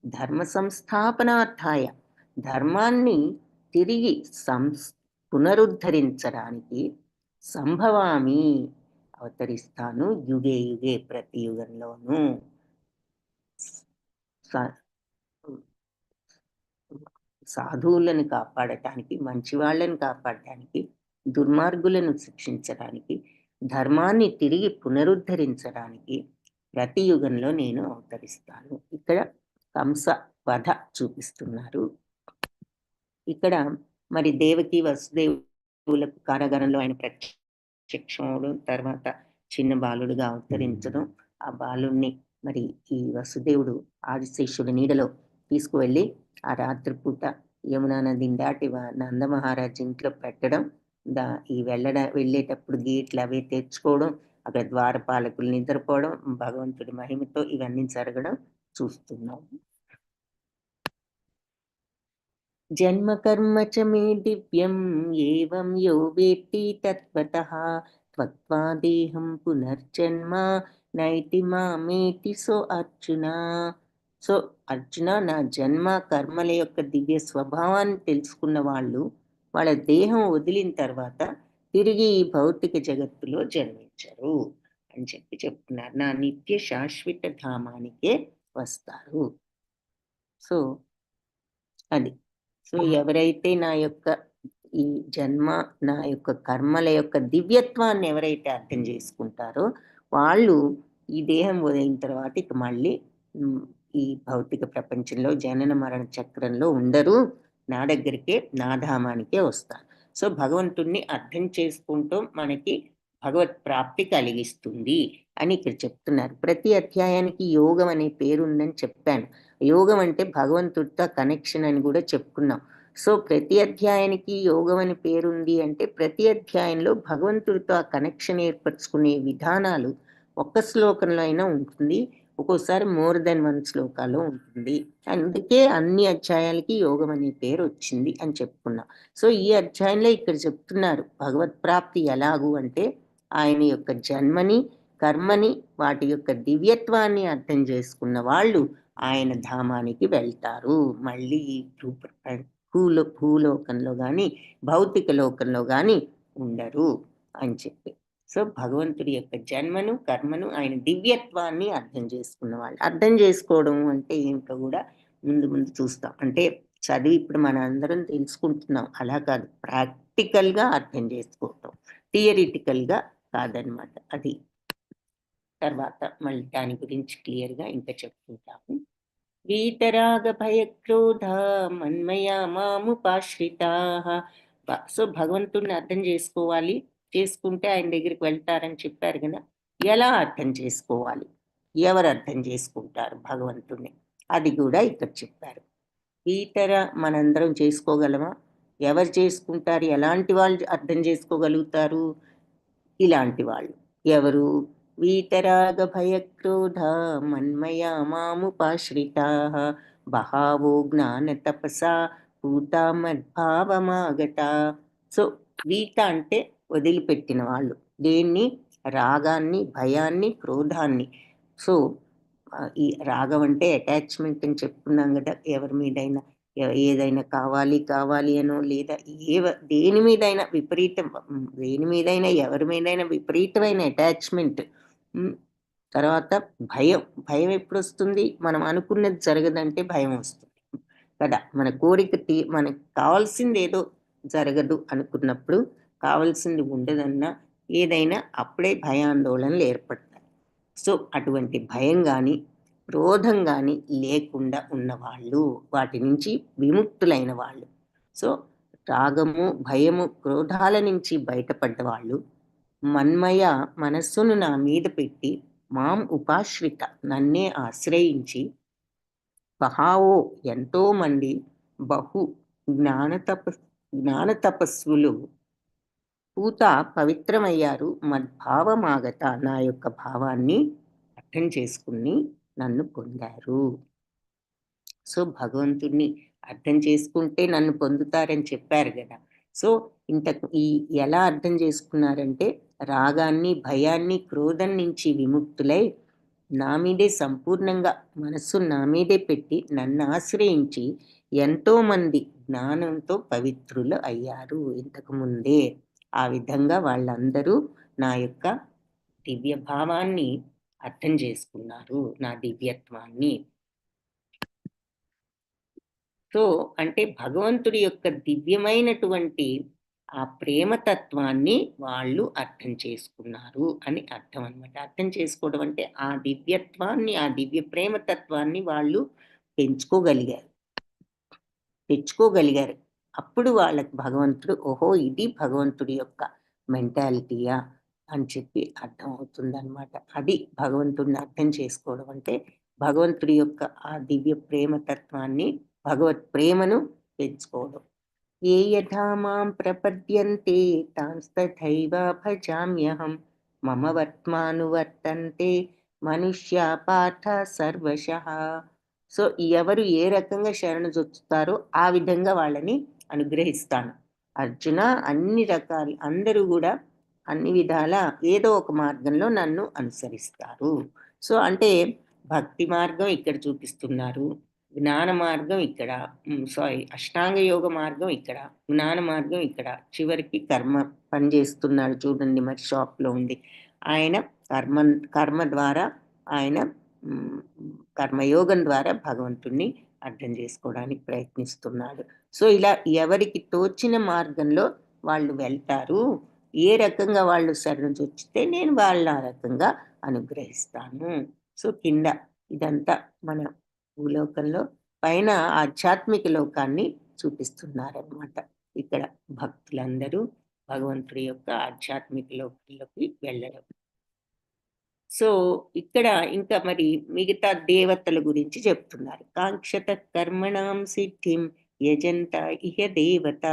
ధర్మ సంస్థాపనార్థాయ ధర్మాన్ని తిరిగి పునరుద్ధరించడానికి సంభవామి అవతరిస్తాను యుగే యుగే ప్రతి యుగంలోనూ. సా సాధువులను కాపాడటానికి, మంచివాళ్ళని కాపాడటానికి, దుర్మార్గులను శిక్షించడానికి, ధర్మాన్ని తిరిగి పునరుద్ధరించడానికి ప్రతి యుగంలో నేను అవతరిస్తాను. ఇక్కడ కంస వధ చూపిస్తున్నారు. ఇక్కడ మరి దేవకి వసుదేవులకు కారాగారంలో ఆయన ప్రత్యక్షమవడం, తర్వాత చిన్న బాలుడుగా అవతరించడం, ఆ బాలుడిని మరి ఈ వసుదేవుడు ఆదిశేషుడి నీడలో తీసుకువెళ్ళి ఆ రాత్రిపూట యమునా నదిని దాటి నందమహారాజ్ ఇంట్లో పెట్టడం, ఈ వెళ్ళేటప్పుడు గేట్లు అవి తెచ్చుకోవడం, అక్కడ ద్వారపాలకులు నిద్రపోవడం, భగవంతుడి మహిమతో ఇవన్నీ జరగడం చూస్తున్నాం. జన్మ కర్మ చ మే దివ్యం ఏవం యో వేత్తి తత్వతః త్వక్త్వా దేహం పునర్జన్మ నైతి మామేతి సో అర్జున. సో అర్జున, నా జన్మ కర్మల యొక్క దివ్య స్వభావాన్ని తెలుసుకున్న వాళ్ళు వాళ్ళ దేహం వదిలిన తర్వాత తిరిగి ఈ భౌతిక జగత్తులో జన్మించరు అని చెప్తున్నారు. నా నిత్య శాశ్వత ధామానికే వస్తారు. సో అది. సో ఎవరైతే నా యొక్క ఈ జన్మ, నా యొక్క కర్మల యొక్క దివ్యత్వాన్ని ఎవరైతే అర్థం చేసుకుంటారో వాళ్ళు ఈ దేహం వదిలిన తర్వాత ఇక మళ్ళీ ఈ భౌతిక ప్రపంచంలో జనన మరణ చక్రంలో ఉండరు, నా దగ్గరికే, నా ధామానికే వస్తారు. సో భగవంతుణ్ణి అర్థం చేసుకుంటూ మనకి భగవత్ ప్రాప్తి కలిగిస్తుంది అని ఇక్కడ చెప్తున్నారు. ప్రతి అధ్యాయానికి యోగం అనే పేరు ఉందని చెప్పాను. యోగం అంటే భగవంతుడితో కనెక్షన్ అని కూడా చెప్పుకున్నాం. సో ప్రతి అధ్యాయానికి యోగం అని పేరుంది అంటే ప్రతి అధ్యాయంలో భగవంతుడితో ఆ కనెక్షన్ ఏర్పరచుకునే విధానాలు ఒక్క శ్లోకంలో అయినా ఉంటుంది, ఒక్కోసారి మోర్ దెన్ 1 శ్లోకాల్లో ఉంటుంది. అందుకే అన్ని అధ్యాయాలకి యోగం అనే పేరు వచ్చింది అని చెప్పుకున్నాం. సో ఈ అధ్యాయంలో ఇక్కడ చెప్తున్నారు భగవత్ ప్రాప్తి ఎలాగు అంటే ఆయన యొక్క జన్మని, కర్మని, వాటి యొక్క దివ్యత్వాన్ని అర్థం చేసుకున్న వాళ్ళు ఆయన ధామానికి వెళ్తారు. మళ్ళీ భూలోకంలో కానీ భౌతిక లోకంలో కానీ ఉండరు అని చెప్పి. సో భగవంతుడి యొక్క జన్మను, కర్మను, ఆయన దివ్యత్వాన్ని అర్థం చేసుకున్న వాళ్ళు. అర్థం చేసుకోవడం అంటే ఏంటో కూడా ముందు ముందు చూస్తాం. అంటే చదివి ఇప్పుడు మన అందరం తెలుసుకుంటున్నాం, అలా కాదు, ప్రాక్టికల్గా అర్థం చేసుకోవటం, థియరిటికల్గా కాదనమాట. అది తర్వాత మళ్ళీ దాని గురించి క్లియర్గా ఇంకా చెప్పుకుంటాము. వీతరాగ భయక్రోధ మన్మయా మాముపాశ్రితాః. సో భగవంతుడిని అర్థం చేసుకోవాలి, చేసుకుంటే ఆయన దగ్గరికి వెళ్తారని చెప్పారు కదా. ఎలా అర్థం చేసుకోవాలి, ఎవరు అర్థం చేసుకుంటారు భగవంతుడిని, అది కూడా ఇక్కడ చెప్పారు. మనందరం చేసుకోగలమా, ఎవరు చేసుకుంటారు, ఎలాంటి వాళ్ళు అర్థం చేసుకోగలుగుతారు, ఇలాంటి వాళ్ళు. ఎవరు? వీతరాగ భయక్రోధ మన్మయా మాముపాశ్రితాః బహావో జ్ఞాన తపసా భూతా మద్భావమాగతా. సో వీత అంటే వదిలిపెట్టిన వాళ్ళు, దేన్ని? రాగాన్ని, భయాన్ని, క్రోధాన్ని. సో ఈ రాగం అంటే అటాచ్మెంట్ అని చెప్పుకున్నాం కదా. ఎవరి మీదైనా ఏదైనా కావాలి కావాలి అనో, లేదా దేని మీదైనా దేని మీదైనా ఎవరి మీదైనా విపరీతమైన అటాచ్మెంట్. తర్వాత భయం. భయం ఎప్పుడు వస్తుంది? మనం అనుకున్నది జరగదంటే భయం వస్తుంది కదా. మన కోరిక మనకు కావాల్సింది ఏదో జరగదు అనుకున్నప్పుడు, కావాల్సింది ఉండదన్నా ఏదైనా అప్పుడే భయాందోళనలు ఏర్పడతాయి. సో అటువంటి భయం కానీ క్రోధం కానీ లేకుండా ఉన్నవాళ్ళు, వాటి నుంచి విముక్తులైన వాళ్ళు. సో రాగము, భయము, క్రోధాల నుంచి బయటపడ్డ వాళ్ళు మన్మయ మనస్సును నా మీద పెట్టి మాం ఉపాశ్రిత నన్నే ఆశ్రయించి బహావో ఎంతో మంది బహు జ్ఞాన తపస్సులు పూత పవిత్రమయ్యారు మద్భావమాగత నా యొక్క భావాన్ని అర్థం చేసుకుని నన్ను పొందారు. సో భగవంతుడిని అర్థం చేసుకుంటే నన్ను పొందుతారని చెప్పారు కదా. సో ఎలా అర్థం చేసుకున్నారంటే రాగాన్ని, భయాన్ని, క్రోధం నుంచి విముక్తులై నా మీదే సంపూర్ణంగా మనస్సు నా మీదే పెట్టి నన్ను ఆశ్రయించి ఎంతోమంది జ్ఞానంతో పవిత్రులు అయ్యారు ఇంతకు ముందే. ఆ విధంగా వాళ్ళందరూ నా యొక్క దివ్య భావాన్ని అర్థం చేసుకున్నారు, నా దివ్యత్వాన్ని. సో, అంటే భగవంతుడి యొక్క దివ్యమైనటువంటి ఆ ప్రేమతత్వాన్ని వాళ్ళు అర్థం చేసుకున్నారు అని అర్థం అనమాట. అర్థం చేసుకోవడం అంటే ఆ దివ్యత్వాన్ని, ఆ దివ్య ప్రేమతత్వాన్ని వాళ్ళు పెంచుకోగలిగారు. తెచ్చుకోగలిగారు. అప్పుడు వాళ్ళకి భగవంతుడు ఓహో! ఇది భగవంతుడి యొక్క మెంటాలిటీయా అని చెప్పి అర్థమవుతుందనమాట. అది భగవంతుడిని అర్థం చేసుకోవడం అంటే, భగవంతుడి యొక్క ఆ దివ్య ప్రేమ తత్వాన్ని, భగవత్ ప్రేమను పెంచుకోవడం. ఏ యథా మాం ప్రపద్యంతే తాంస్తథైవ భజామ్యహం. మమ వర్త్మానువర్తంతే మనుష్యా పార్థ సర్వశః. సో, ఎవరు ఏ రకంగా శరణుజొచ్చుతారో ఆ విధంగా వాళ్ళని అనుగ్రహిస్తాను. అర్జున, అన్ని రకాలు అందరూ గూడా అన్ని విధాలా ఏదో ఒక మార్గంలో నన్ను అనుసరిస్తారు. సో, అంటే భక్తి మార్గం ఇక్కడ చూపిస్తున్నారు. జ్ఞాన మార్గం ఇక్కడ. అష్టాంగ యోగ మార్గం ఇక్కడ. జ్ఞాన మార్గం ఇక్కడ. చివరికి కర్మ పని చేస్తున్నాడు చూడండి మరి షాప్‌లో ఉండి. ఆయన కర్మ కర్మ ద్వారా ఆయన హ్మ్, కర్మయోగం ద్వారా భగవంతుడిని అర్థం చేసుకోవడానికి ప్రయత్నిస్తున్నాడు. సో, ఇలా ఎవరికి తోచిన మార్గంలో వాళ్ళు వెళ్తారు. ఏ రకంగా వాళ్ళు శరణుజొచ్చితే నేను వాళ్ళని ఆ రకంగా అనుగ్రహిస్తాను. సో, కింద ఇదంతా మన భూలోకంలో, పైన ఆధ్యాత్మిక లోకాన్ని చూపిస్తున్నారనమాట. ఇక్కడ భక్తులందరూ భగవంతుడి యొక్క ఆధ్యాత్మిక లోకంలోకి వెళ్ళడం. సో, ఇక్కడ ఇంకా మరి మిగతా దేవతల గురించి చెప్తున్నారు. కాంక్షత కర్మణాం సిద్ధిం యజంత ఇహ దేవత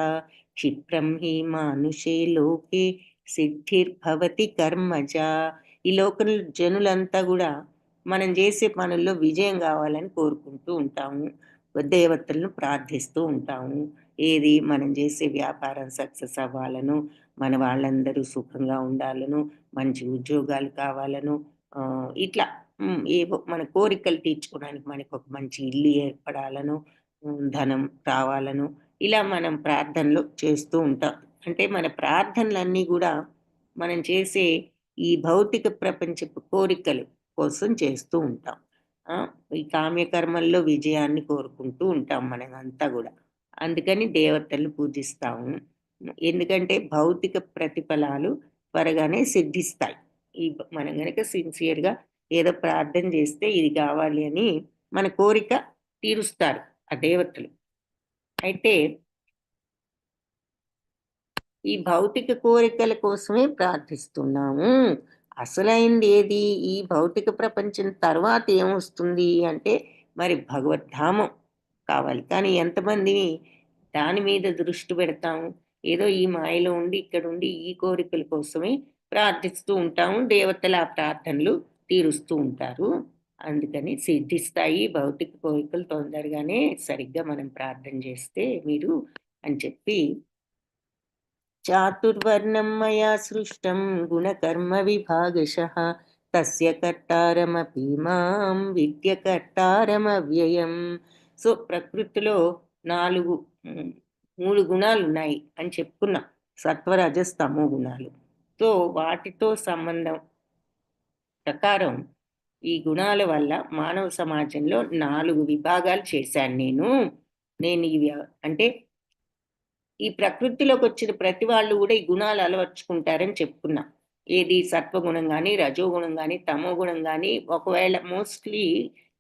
క్షిప్రం హి మానుషే లోకే సిద్ధిర్భవతి కర్మజ. ఈ లోకంలో జనులంతా కూడా మనం చేసే పనుల్లో విజయం కావాలని కోరుకుంటూ ఉంటాము. దేవతలను ప్రార్థిస్తూ ఉంటాము. ఏది మనం చేసే వ్యాపారం సక్సెస్ అవ్వాలను, మన వాళ్ళందరూ సుఖంగా ఉండాలను, మంచి ఉద్యోగాలు కావాలను, ఇట్లా ఏవో మన కోరికలు తీర్చుకోవడానికి మనకొక మంచి ఇల్లు ఏర్పడాలను, ధనం రావాలను, ఇలా మనం ప్రార్థనలు చేస్తూ ఉంటాం. అంటే మన ప్రార్థనలన్నీ గూడా మనం చేసే ఈ భౌతిక ప్రపంచపు కోరికలు కోసం చేస్తూ ఉంటాం. ఆ! ఈ కామ్యకర్మల్లో విజయాన్ని కోరుకుంటూ ఉంటాం మనమంతా గూడా. అందుకని దేవతలను పూజిస్తాము. ఎందుకంటే భౌతిక ప్రతిఫలాలు త్వరగానే సిద్ధిస్తాయి. మనం గనక సిన్సియర్‌గా ఏదో ప్రార్థన చేస్తే ఇది కావాలి అని మన కోరిక తీరుస్తారు ఆ దేవతలు. అయితే ఈ భౌతిక కోరికల కోసమే ప్రార్థిస్తున్నాము. అసలైంది ఏది? ఈ భౌతిక ప్రపంచం తర్వాత ఏమొస్తుంది అంటే మరి భగవద్ధామం కావాలి. కానీ ఎంతమంది దాని మీద దృష్టి పెడతాము? ఏదో ఈ మాయలో ఉండి, ఇక్కడుండి ఈ కోరికల కోసమే ప్రార్థిస్తూ ఉంటాము. దేవతలు ఆ ప్రార్థనలు తీరుస్తూ ఉంటారు. అందుకని సిద్ధిస్తాయి భౌతిక కోరికలు తొందరగానే సరిగ్గా మనం ప్రార్థన చేస్తే మీరు అని చెప్పి చాతుర్వర్ణం మయా సృష్టం గుణకర్మ విభాగశః తస్య కర్తారమపి మాం విద్య కర్తారమవ్యయం. సో, ప్రకృతిలో 4 హ్మ్, 3 గుణాలున్నాయి అని చెప్పుకున్నాం. సత్వ, రజస్, తమో గుణాలు. సో, వాటితో సంబంధం ప్రకారం ఈ గుణాల వల్ల మానవ సమాజంలో 4 విభాగాలు చేశాను నేను. నేను ఇవి అంటే ఈ ప్రకృతిలోకొచ్చిన ప్రతి వాళ్ళు గూడా ఈ గుణాలు అలవర్చుకుంటారని చెప్పుకున్నాం. ఏది సత్వగుణం గాని, రజోగుణం గాని, తమోగుణం గాని ఒకవేళ మోస్ట్‌లీ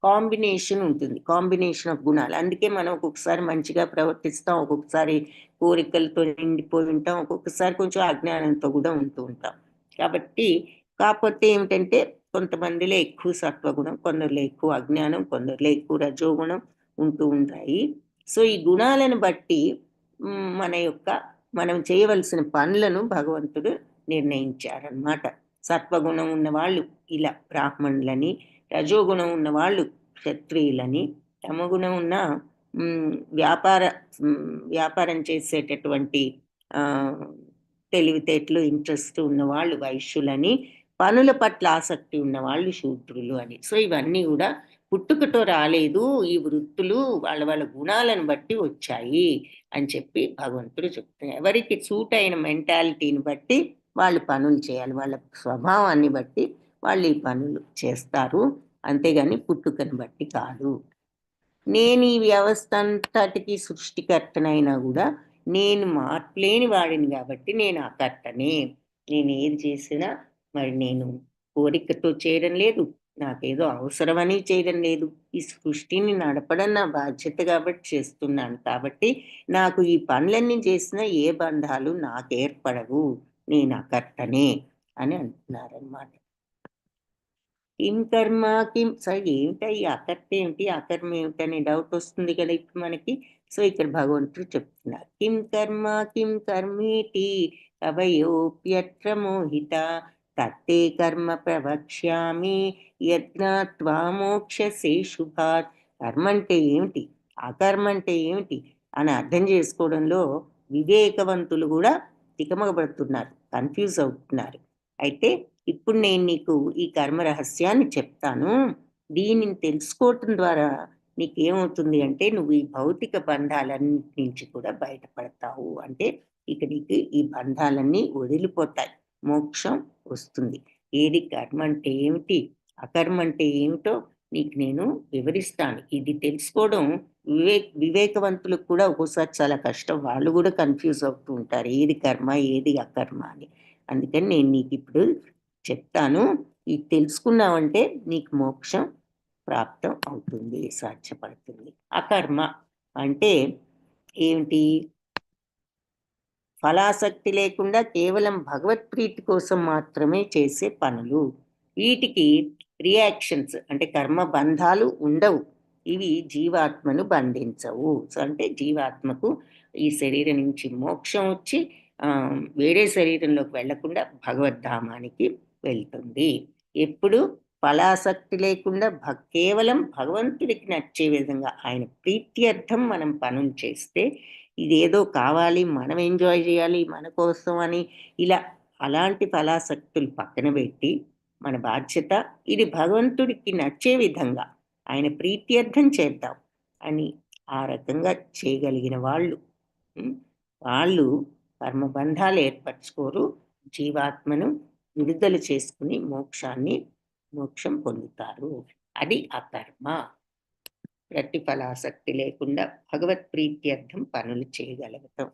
కాంబినేషన్ ఉంటుంది. కాంబినేషన్ ఆఫ్ గుణాలు. అందుకే మనం ఒక్కొక్కసారి మంచిగా ప్రవర్తిస్తాం. ఒక్కొక్కసారి కోరికలతో నిండిపోయి ఉంటాం. ఒక్కొక్కసారి కొంచెం అజ్ఞానంతో గూడా ఉంటూ ఉంటాం. కాబట్టి కాపోతే ఏమిటంటే కొంతమందిలో ఎక్కువ సత్వగుణం, కొందరిలో ఎక్కువ అజ్ఞానం, కొందరిలో ఎక్కువ రజోగుణం ఉంటూ ఉంటాయి. సో, ఈ గుణాలను బట్టి మన యొక్క మనం చేయవలసిన పనులను భగవంతుడు నిర్ణయించారనమాట. సత్వగుణం ఉన్నవాళ్ళు ఇలా బ్రాహ్మణులని, రజోగుణం ఉన్నవాళ్ళు క్షత్రియులని, తమోగుణం ఉన్న హ్మ్, వ్యాపార వ్యాపారం చేసేటటువంటి ఆహ్, తెలివితేటలు, ఇంట్రెస్ట్ ఉన్నవాళ్ళు వైశ్యులని, పనుల పట్ల ఆసక్తి ఉన్నవాళ్ళు శూద్రులు అని. సో, ఇవన్నీ గూడా పుట్టుకతో రాలేదు. ఈ వృత్తులు వాళ్ళ వాళ్ళ గుణాలను బట్టి వచ్చాయి అని చెప్పి భగవంతుడు చెప్తున్నారు. ఎవరికి సూట్ అయిన మెంటాలిటీని బట్టి వాళ్ళు పనులు చేయాలి. వాళ్ళ స్వభావాన్ని బట్టి వాళ్ళు ఈ పనులు చేస్తారు. అంతేగాని పుట్టుకని బట్టి కాదు. నేను ఈ వ్యవస్థ అంతటికి సృష్టికర్తనైనా కూడా నేను మార్పులేని వాడిని కాబట్టి నేను అకర్తనే. నేను ఏది చేసినా మరి నేను కోరికతో చేయడం లేదు. నాకేదో అవసరమని చేయడం లేదు. ఈ సృష్టిని నడపడం నా బాధ్యత కాబట్టి చేస్తున్నాను. కాబట్టి నాకు ఈ పనులన్నీ చేసినా ఏ బంధాలు నాకేర్పడవు. నేను అకర్తనే అని అంటున్నారనమాట. కిం కర్మ కిం ఏంటయ్యి అకర్త ఏమిటి? అకర్మ ఏమిటనే డౌట్ వస్తుంది కదా ఇప్పుడు మనకి. సో, ఇక్కడ భగవంతుడు చెప్తున్నారు. కిం కర్మ కిం కర్మేతి కవయోప్యత్ర మోహితా తత్తే కర్మ ప్రవక్ష్యామి యజ్ఞాత్వా మోక్షసే శుభాత్. కర్మ అంటే ఏమిటి? అకర్మ అంటే ఏమిటి? అని అర్థం చేసుకోవడంలో వివేకవంతులు కూడా తికమకబడుతున్నారు. కన్‌ఫ్యూజ్ అవుతున్నారు. అయితే ఇప్పుడు నేను నీకు ఈ కర్మ రహస్యాన్ని చెప్తాను. దీనిని తెలుసుకోవటం ద్వారా నీకేమవుతుంది అంటే, నువ్వు ఈ భౌతిక బంధాలన్నిటి నుంచి కూడా బయటపడతావు. అంటే ఇక నీకు ఈ బంధాలన్నీ వదిలిపోతాయి. మోక్షం వస్తుంది. ఏది కర్మ అంటే ఏమిటి? అకర్మ అంటే ఏమిటో నీకు నేను వివరిస్తాను. ఇది తెలుసుకోవడం వివేకవంతులకు కూడా ఒక్కోసారి చాలా కష్టం. వాళ్ళు కూడా కన్‌ఫ్యూజ్ అవుతూ ఉంటారు. ఏది కర్మ? ఏది అకర్మ అని. అందుకని నేను నీకిప్పుడు చెప్తాను. ఇది తెలుసుకున్నావంటే నీకు మోక్షం ప్రాప్తం అవుతుంది, సాధ్యపడుతుంది. అకర్మ అంటే ఏమిటి? ఫలాసక్తి లేకుండా కేవలం భగవత్ప్రీతి కోసం మాత్రమే చేసే పనులు. వీటికి రియాక్షన్స్ అంటే కర్మ బంధాలు ఉండవు. ఇవి జీవాత్మను బంధించవు. సో, అంటే జీవాత్మకు ఈ శరీరం నుంచి మోక్షం వచ్చి వేరే శరీరంలోకి వెళ్ళకుండా భగవద్ధామానికి వెళ్తుంది. ఎప్పుడు ఫలాసక్తి లేకుండా కేవలం భగవంతుడికి నచ్చే విధంగా ఆయన ప్రీత్యర్థం మనం పనులు చేస్తే, ఇదేదో కావాలి, మనం ఎంజాయ్ చేయాలి, మన కోసం అని ఇలా అలాంటి ఫలాసక్తులు పక్కన పెట్టి, మన బాధ్యత ఇది భగవంతుడికి నచ్చే విధంగా ఆయన ప్రీత్యర్థం చేద్దాం అని ఆ రకంగా చేయగలిగిన వాళ్ళు వాళ్ళు కర్మబంధాలు ఏర్పరచుకోరు. జీవాత్మను విడుదల చేసుకుని మోక్షం పొందుతారు. అది అకర్మ. ప్రతిఫలాసక్తి లేకుండా భగవత్ ప్రీత్యర్థం పనులు చేయగలుగుతాం.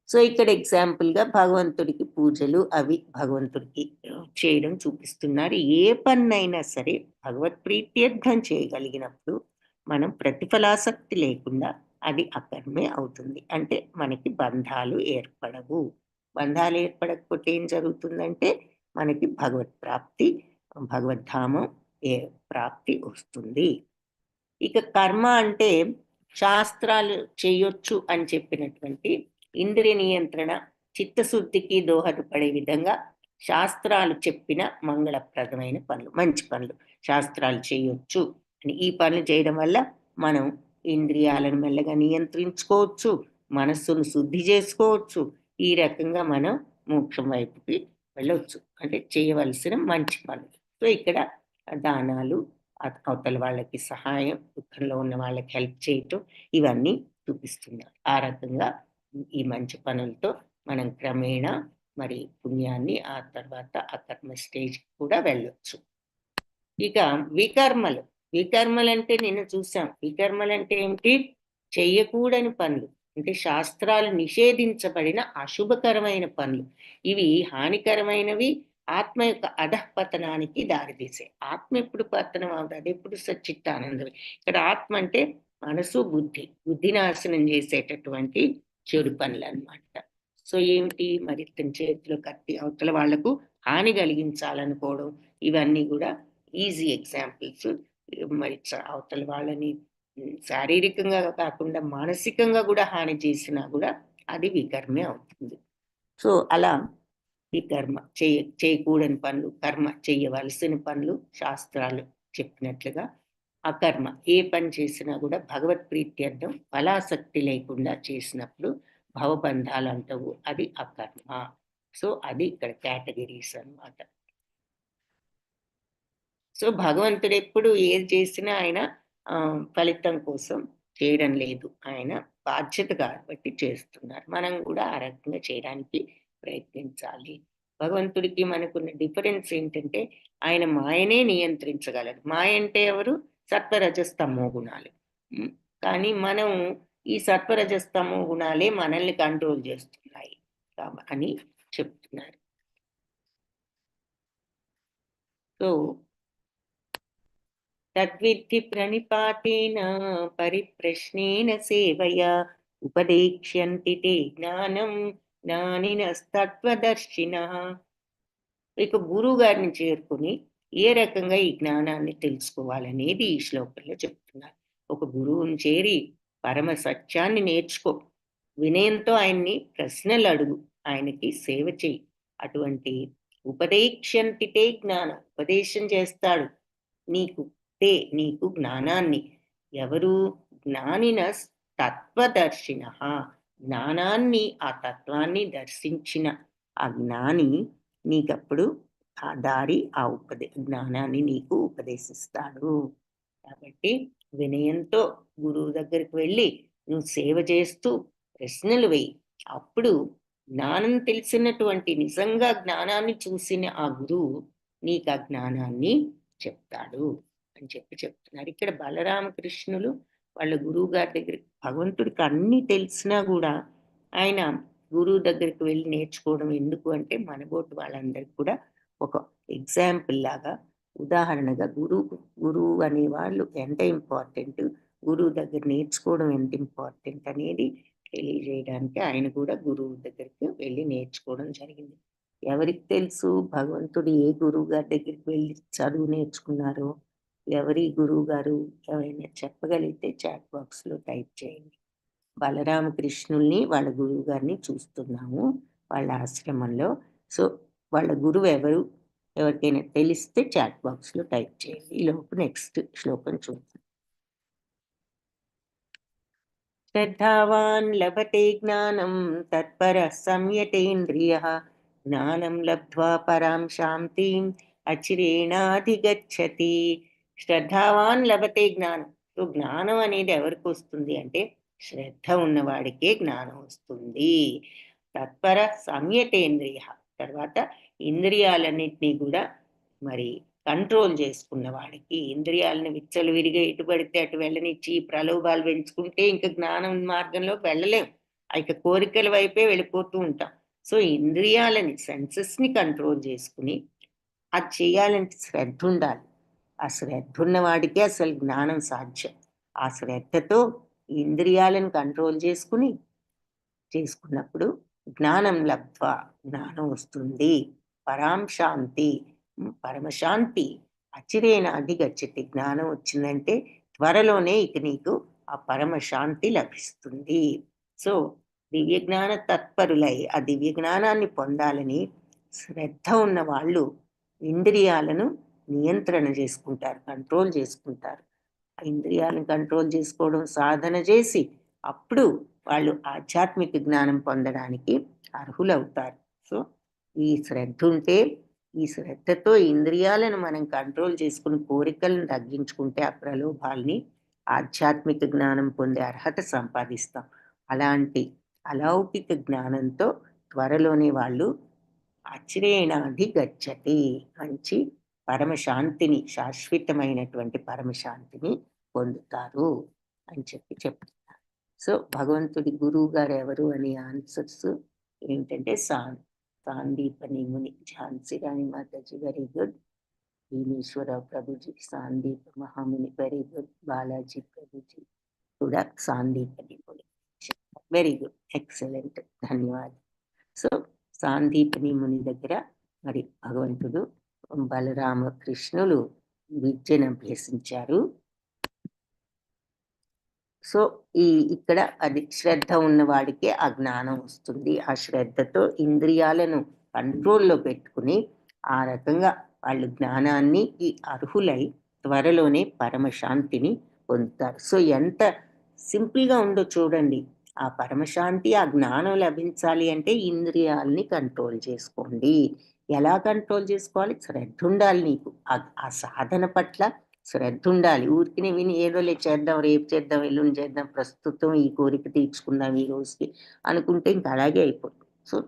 సో, ఇక్కడ ఎగ్జాంపుల్‌గా భగవంతుడికి పూజలు అవి భగవంతుడికి చేయడం చూపిస్తున్నారు. ఏ పన్నైనా సరే భగవత్ ప్రీత్యర్థం చేయగలిగినప్పుడు మనం ప్రతిఫలాసక్తి లేకుండా అది అకర్మే అవుతుంది. అంటే మనకి బంధాలు ఏర్పడవు. బంధాలు ఏర్పడకపోతే ఏం జరుగుతుందంటే మనకి భగవత్ ప్రాప్తి, భగవద్ధామం ప్రాప్తి వస్తుంది. ఇక కర్మ అంటే శాస్త్రాలు చేయొచ్చు అని చెప్పినటువంటి ఇంద్రియ నియంత్రణ, చిత్తశుద్ధికి దోహదపడే విధంగా శాస్త్రాలు చెప్పిన మంగళప్రదమైన పనులు, మంచి పనులు. శాస్త్రాలు చేయొచ్చు అని ఈ పనులు చేయడం వల్ల మనం ఇంద్రియాలను మెల్లగా నియంత్రించుకోవచ్చు, మనస్సును శుద్ధి చేసుకోవచ్చు. ఈ రకంగా మనం మోక్షం వైపుకి వెళ్ళొచ్చు. అంటే చేయవలసిన మంచి పనులు. సో, ఇక్కడ దానాలు, అవతల వాళ్ళకి సహాయం, దుఃఖంలో ఉన్న వాళ్ళకి హెల్ప్ చేయటం ఇవన్నీ చూపిస్తున్నారు. ఆ రకంగా ఈ మంచి పనులతో మనం క్రమేణా మరి పుణ్యాన్ని ఆ తర్వాత అకర్మ స్టేజ్‌కి కూడా వెళ్ళొచ్చు. ఇక వికర్మలు. వికర్మలంటే నిన్న చూసాం. వికర్మలంటే ఏమిటి? చెయ్యకూడని పనులు. అంటే శాస్త్రాలు నిషేధించబడిన అశుభకరమైన పనులు. ఇవి హానికరమైనవి. ఆత్మ యొక్క అధఃపతనానికి దారితీసాయి. ఆత్మ ఎప్పుడు పతనం అవుతుంది? అదెప్పుడు సచ్చిత్తానందమే. ఇక్కడ ఆత్మ అంటే మనసు, బుద్ధి. బుద్ధి నాశనం చేసేటటువంటి చెడు పనులనమాట. సో, ఏమిటి మరి ఇతని చేతిలో కత్తి అవతల వాళ్లకు హాని కలిగించాలనుకోవడం ఇవన్నీ కూడా ఈజీ ఎగ్జాంపుల్స్. మరి అవతల వాళ్ళని శారీరకంగా కాకుండా మానసికంగా కూడా హాని చేసినా కూడా అది వికర్మే అవుతుంది. సో, అలా వికర్మ చేయకూడని పనులు, కర్మ చేయవలసిన పనులు శాస్త్రాలు చెప్పినట్లుగా. అకర్మ ఏ పని చేసినా కూడా భగవత్ ప్రీత్యర్థం ఫలాసక్తి లేకుండా చేసినప్పుడు భవబంధాలు అంటవు, అది అకర్మ. సో, అది ఇక్కడ కేటగిరీస్ అన్నమాట. సో, భగవంతుడెప్పుడు ఏది చేసినా ఆయన ఫలితం కోసం చేయడం లేదు. ఆయన బాధ్యత కాబట్టి చేస్తున్నారు. మనం కూడా ఆ రకంగా చేయడానికి ప్రయత్నించాలి. భగవంతుడికి మనకున్న డిఫరెన్స్ ఏంటంటే, ఆయన మాయనే నియంత్రించగలరు. మాయ అంటే ఎవరు? సత్వరజస్తమో గుణాలు. హ్మ్. కానీ మనం ఈ సత్వరజస్తమో గుణాలే మనల్ని కంట్రోల్ చేస్తున్నాయి అని చెప్తున్నారు. సో, తద్విద్ధి ప్రణిపాతేన పరిప్రశ్నేన సేవయా ఉపదేక్ష్యంతి తే జ్ఞానం జ్ఞానినస్తత్వదర్శినః. ఇక గురువుగారిని చేరుకొని ఏ రకంగా ఈ జ్ఞానాన్ని తెలుసుకోవాలనేది ఈ శ్లోకంలో చెప్తున్నారు. ఒక గురువుని చేరి పరమ సత్యాన్ని నేర్చుకో. వినయంతో ఆయన్ని ప్రశ్నలు అడుగు. ఆయనకి సేవ చెయ్యి. అటువంటి ఉపదేక్ష్యంతితే జ్ఞానం. ఉపదేశం చేస్తాడు నీకు. నీకు జ్ఞానాన్ని. ఎవరు? జ్ఞానిన తత్వదర్శినః. జ్ఞానాన్ని, ఆ తత్వాన్ని దర్శించిన ఆ జ్ఞాని నీకప్పుడు ఆ దారి, ఆ జ్ఞానాన్ని నీకు ఉపదేశిస్తాడు. కాబట్టి వినయంతో గురువు దగ్గరికి వెళ్ళి నువ్వు సేవ చేస్తూ ప్రశ్నలు వెయ్యి. అప్పుడు జ్ఞానం తెలిసినటువంటి, నిజంగా జ్ఞానాన్ని చూసిన ఆ గురువు నీకు ఆ జ్ఞానాన్ని చెప్తాడు అని చెప్తున్నారు. ఇక్కడ బలరామకృష్ణులు వాళ్ళ గురువు గారి దగ్గరికి, భగవంతుడికి అన్నీ తెలిసినా కూడా ఆయన గురువు దగ్గరికి వెళ్ళి నేర్చుకోవడం ఎందుకు అంటే, మనబోటి వాళ్ళందరికీ కూడా ఒక ఎగ్జాంపుల్ లాగా, ఉదాహరణగా గురువు అనేవాళ్ళు ఎంత ఇంపార్టెంట్, గురువు దగ్గర నేర్చుకోవడం ఎంత ఇంపార్టెంట్ అనేది తెలియజేయడానికి ఆయన కూడా గురువు దగ్గరికి వెళ్ళి నేర్చుకోవడం జరిగింది. ఎవరికి తెలుసు భగవంతుడు ఏ గురువు గారి దగ్గరికి వెళ్ళి చదువు నేర్చుకున్నారో? ఎవరి గురువు గారు? ఎవరైనా చెప్పగలిగితే చాట్ బాక్స్లో టైప్ చేయండి. బలరామకృష్ణుల్ని వాళ్ళ గురువు గారిని చూస్తున్నాము వాళ్ళ ఆశ్రమంలో. సో వాళ్ళ గురువు ఎవరు? ఎవరికైనా తెలిస్తే చాట్ బాక్స్లో టైప్ చేయండి. ఈలోపు నెక్స్ట్ శ్లోకం చూద్దాం. శ్రద్ధావాన్ లభతే జ్ఞానం తత్పరః సంయతేంద్రియః జ్ఞానం లబ్ధ్వా పరాం శాంతిం అచిరేణాధిగచ్చతి. శ్రద్ధావాన్ లభతే జ్ఞానం. సో జ్ఞానం అనేది ఎవరికి వస్తుంది అంటే, శ్రద్ధ ఉన్నవాడికే జ్ఞానం వస్తుంది. తత్పర సంయతేంద్రియ. తర్వాత ఇంద్రియాలన్నింటినీ కూడా మరి కంట్రోల్ చేసుకున్న వాడికి, ఇంద్రియాలను విచ్చలవిడిగా ఎటు పడితే అటు వెళ్ళనిచ్చి ప్రలోభాలు పెంచుకుంటే ఇంకా జ్ఞానం మార్గంలోకి వెళ్ళలేం. ఇక కోరికల వైపే వెళ్ళిపోతూ ఉంటాం. సో ఇంద్రియాలని, సెన్సెస్ని కంట్రోల్ చేసుకుని అది చేయాలంటే శ్రద్ధ ఉండాలి. ఆ శ్రద్ధ ఉన్న వాడికే అసలు జ్ఞానం సాధ్యం. ఆ శ్రద్ధతో ఇంద్రియాలను కంట్రోల్ చేసుకున్నప్పుడు జ్ఞానం లబ్ధ్వా, జ్ఞానం వస్తుంది. పరాం శాంతి, పరమశాంతి అచిరేణ అధిగచ్చతి. జ్ఞానం వచ్చిందంటే త్వరలోనే ఇక నీకు ఆ పరమశాంతి లభిస్తుంది. సో దివ్య జ్ఞాన తత్పరులై ఆ దివ్య జ్ఞానాన్ని పొందాలని శ్రద్ధ ఉన్న వాళ్ళు ఇంద్రియాలను నియంత్రణ చేసుకుంటారు, కంట్రోల్ చేసుకుంటారు. ఆ ఇంద్రియాలను కంట్రోల్ చేసుకోవడం సాధన చేసి అప్పుడు వాళ్ళు ఆధ్యాత్మిక జ్ఞానం పొందడానికి అర్హులవుతారు. సో ఈ శ్రద్ధ ఉంటే, ఈ శ్రద్ధతో ఇంద్రియాలను మనం కంట్రోల్ చేసుకుని కోరికలను తగ్గించుకుంటే ఆ ప్రలోభాల్ని, ఆధ్యాత్మిక జ్ఞానం పొందే అర్హత సంపాదిస్తాం. అలాంటి అలౌకిక జ్ఞానంతో త్వరలోనే వాళ్ళు అచిరేణాధిగచ్చతి, మంచి పరమశాంతిని, శాశ్వతమైనటువంటి పరమశాంతిని పొందుతారు అని చెప్తున్నారు. సో భగవంతుడి గురువు గారు ఎవరు అనే ఆన్సర్స్ ఏంటంటే సాందీపని ముని. ఝాన్సీ రాణి మాతాజీ వెరీ గుడ్. భీమేశ్వరరావు ప్రభుజీ, సాందీప మహాముని వెరీ గుడ్. బాలాజీ ప్రభుజీ కూడా సాందీపని ముని. వెరీ గుడ్, ఎక్సలెంట్, ధన్యవాదాలు. సో సాందీపని ముని దగ్గర మరి భగవంతుడు బలరామకృష్ణులు విద్యను అభ్యసించారు. సో ఇక్కడ అది శ్రద్ధ ఉన్నవాడికే ఆ జ్ఞానం వస్తుంది. ఆ శ్రద్ధతో ఇంద్రియాలను కంట్రోల్లో పెట్టుకుని ఆ రకంగా వాళ్ళు జ్ఞానాన్ని అర్హులై త్వరలోనే పరమశాంతిని పొందుతారు. సో ఎంత సింపుల్గా ఉందో చూడండి. ఆ పరమశాంతి, ఆ జ్ఞానం లభించాలి అంటే ఇంద్రియాలని కంట్రోల్ చేసుకోండి. ఎలా కంట్రోల్ చేసుకోవాలి? శ్రద్ధ ఉండాలి నీకు. ఆ సాధన పట్ల శ్రద్ధ ఉండాలి. ఊరికినే విని ఏదోలే చేద్దాం, రేపు చేద్దాం, ఎల్లుండి చేద్దాం, ప్రస్తుతం ఈ కోరిక తీర్చుకుందాం ఈ రోజుకి అనుకుంటే ఇంక అలాగే అయిపోతుంది. సో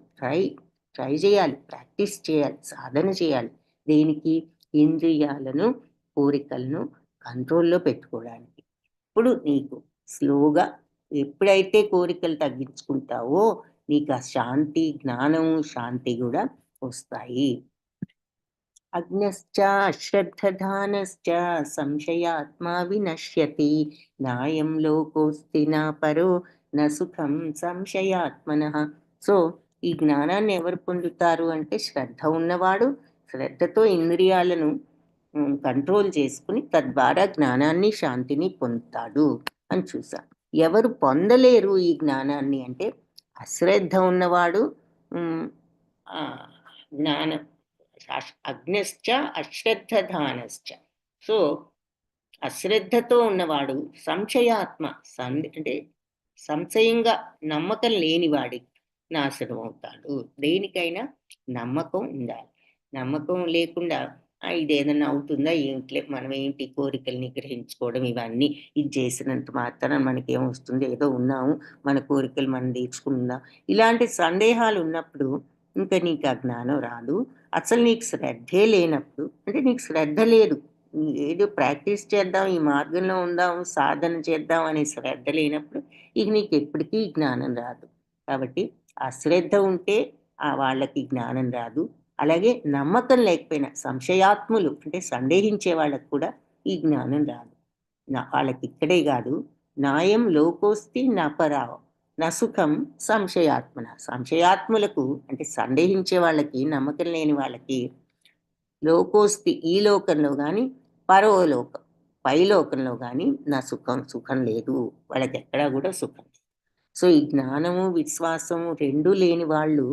ట్రై చేయాలి, ప్రాక్టీస్ చేయాలి, సాధన చేయాలి. దేనికి? ఇంద్రియాలను, కోరికలను కంట్రోల్‌లో పెట్టుకోవడానికి. ఇప్పుడు నీకు స్లోగా ఎప్పుడైతే కోరికలు తగ్గించుకుంటావో, నీకు ఆ శాంతి, జ్ఞానం, శాంతి గూడా వస్తాయి. అజ్ఞశ్చ అశ్రద్ధధానశ్చ సంశయాత్మా వినశ్యతి. నాయం లోకోస్తి నా పరో న సుఖం సంశయాత్మనః. సో, ఈ జ్ఞానాన్ని ఎవరు పొందుతారు అంటే శ్రద్ధ ఉన్నవాడు, శ్రద్ధతో ఇంద్రియాలను కంట్రోల్ చేసుకొని తద్వారా జ్ఞానాన్ని, శాంతిని పొందుతాడు అని చూసాం. ఎవరు పొందలేరు ఈ జ్ఞానాన్ని అంటే అశ్రద్ధ ఉన్నవాడు, హ్మ్, జ్ఞానం అగ్నిశ్చ అశ్రద్ధధానశ్చ. సో, అశ్రద్ధతో ఉన్నవాడు సంశయాత్మ, అంటే సంశయంగా నమ్మకం లేనివాడి నాశనం అవుతాడు. దేనికైనా నమ్మకం ఉండాలి. నమ్మకం లేకుండా ఇదేదన్నా అవుతుందా ఏంటిలే, మనం ఏంటి కోరికలు నిగ్రహించుకోవడం ఇవన్నీ, ఇది చేసినంత మాత్రాన మనకేమొస్తుంది, ఏదో ఉన్నాము, మన కోరికలు మనం తీర్చుకుందాం. ఇలాంటి సందేహాలు ఉన్నప్పుడు ఇంకా నీకు ఆ జ్ఞానం రాదు. అసలు నీకు శ్రద్ధే లేనప్పుడు అంటే నీకు శ్రద్ధ లేదు. ఏదో ప్రాక్టీస్ చేద్దాం, ఈ మార్గంలో ఉందాం, సాధన చేద్దాం అనే శ్రద్ధ లేనప్పుడు ఇక నీకెప్పటికీ జ్ఞానం రాదు. కాబట్టి అశ్రద్ధ ఉంటే వాళ్ళకి జ్ఞానం రాదు. అలాగే నమ్మకం లేకపోయినా సంశయాత్ములు అంటే సందేహించే వాళ్ళకి కూడా ఈ జ్ఞానం రాదు. వాళ్ళకిక్కడే గాదు, నాయం లోకోస్తి నపరావ్ నసుఖం సంశయాత్మన. సంశయాత్ములకు అంటే సందేహించే వాళ్ళకి, నమ్మకం లేని వాళ్ళకి లోకోస్తి ఈ లోకంలో గాని, పరలోకం పైలోకంలో గాని సుఖం లేదు. వాళ్ళకెక్కడా గూడా సుఖం లేదు. సో, ఈ జ్ఞానము, విశ్వాసము 2 లేని వాళ్ళు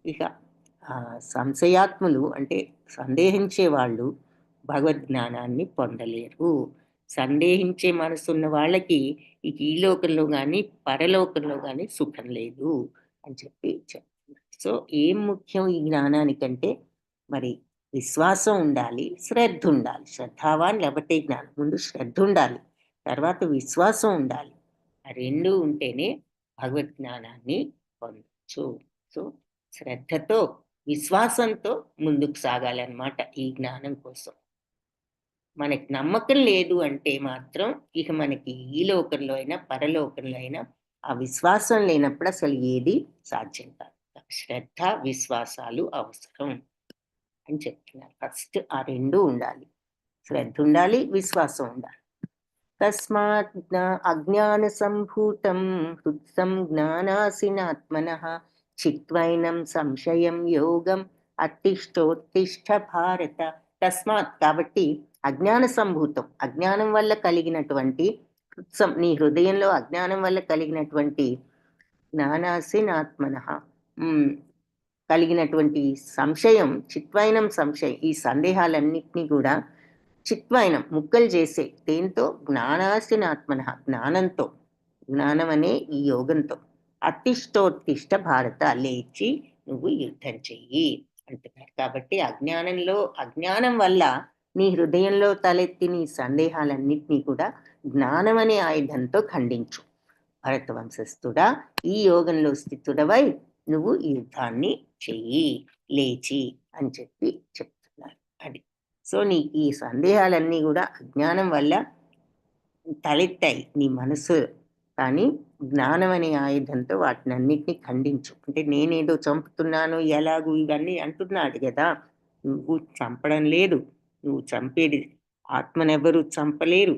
ఇక సంశయాత్ములు అంటే సందేహించే వాళ్ళు భగవద్జ్ఞానాన్ని పొందలేరు. సందేహించే మనసున్న వాళ్ళకి ఇక ఈ లోకంలో గాని, పరలోకంలో గాని సుఖం లేదు అని చెప్పి చెప్తున్నారు. సో, ఏం ముఖ్యం ఈ జ్ఞానానికంటే మరి విశ్వాసం ఉండాలి, శ్రద్ధుండాలి. శ్రద్ధావాన్ లభతే జ్ఞానం. ముందు శ్రద్ధుండాలి. తర్వాత విశ్వాసం ఉండాలి. ఆ 2 ఉంటేనే భగవద్జ్ఞానాన్ని పొందొచ్చు. సో, శ్రద్ధతో, విశ్వాసంతో ముందుకు సాగాలనమాట ఈ జ్ఞానం కోసం. మనకి నమ్మకం లేదు అంటే మాత్రం ఇక మనకి ఈ లోకంలో అయినా, పరలోకంలో అయినా ఆ విశ్వాసం లేనప్పుడు అసలు ఏది సాధ్యం కాదు. శ్రద్ధ, విశ్వాసాలు అవసరం అని చెప్తున్నారు. ఫస్ట్ ఆ 2 ఉండాలి. శ్రద్ధ ఉండాలి, విశ్వాసం ఉండాలి. తస్మాత్ అజ్ఞాన సంభూతం హృత్సం జ్ఞానాసినాత్మనః చిత్వైనం సంశయం యోగం అత్తిష్టోత్తిష్ట భారత. తస్మాత్ కాబట్టి అజ్ఞాన సంభూతం, అజ్ఞానం వల్ల కలిగినటువంటి హృత్సం, నీ హృదయంలో అజ్ఞానం వల్ల కలిగినటువంటి జ్ఞానాసినాత్మనః కలిగినటువంటి సంశయం, చిత్వైనం సంశయం, ఈ సందేహాలన్నిటినీ కూడా చిత్వైనం ముక్కలు చేసే దేంతో జ్ఞానాసినాత్మనః జ్ఞానంతో, జ్ఞానం అనే ఈ యోగంతో అత్తిష్టోత్తిష్ట భారత లేచి నువ్వు యుద్ధం చెయ్యి అంటున్నారు. కాబట్టి అజ్ఞానం వల్ల నీ హృదయంలో తలెత్తి నీ సందేహాలన్నిటినీ కూడా జ్ఞానం అనే ఆయుధంతో ఖండించు. భరతవంశస్థుడా, ఈ యోగంలో స్థితుడవై నువ్వు ఈ యుద్ధాన్ని చెయ్యి లేచి అని చెప్పి చెప్తున్నారు. అది. సో, నీకు ఈ సందేహాలన్నీ కూడా అజ్ఞానం వల్ల తలెత్తాయి నీ మనసు. కానీ జ్ఞానం అనే ఆయుధంతో వాటినన్నిటిని ఖండించు. అంటే నేనేదో చంపుతున్నాను, ఎలాగు ఇవన్నీ అంటున్నాడు గదా! నువ్వు చంపడం లేదు. నువ్వు చంపేది ఆత్మనెవ్వరు చంపలేరు.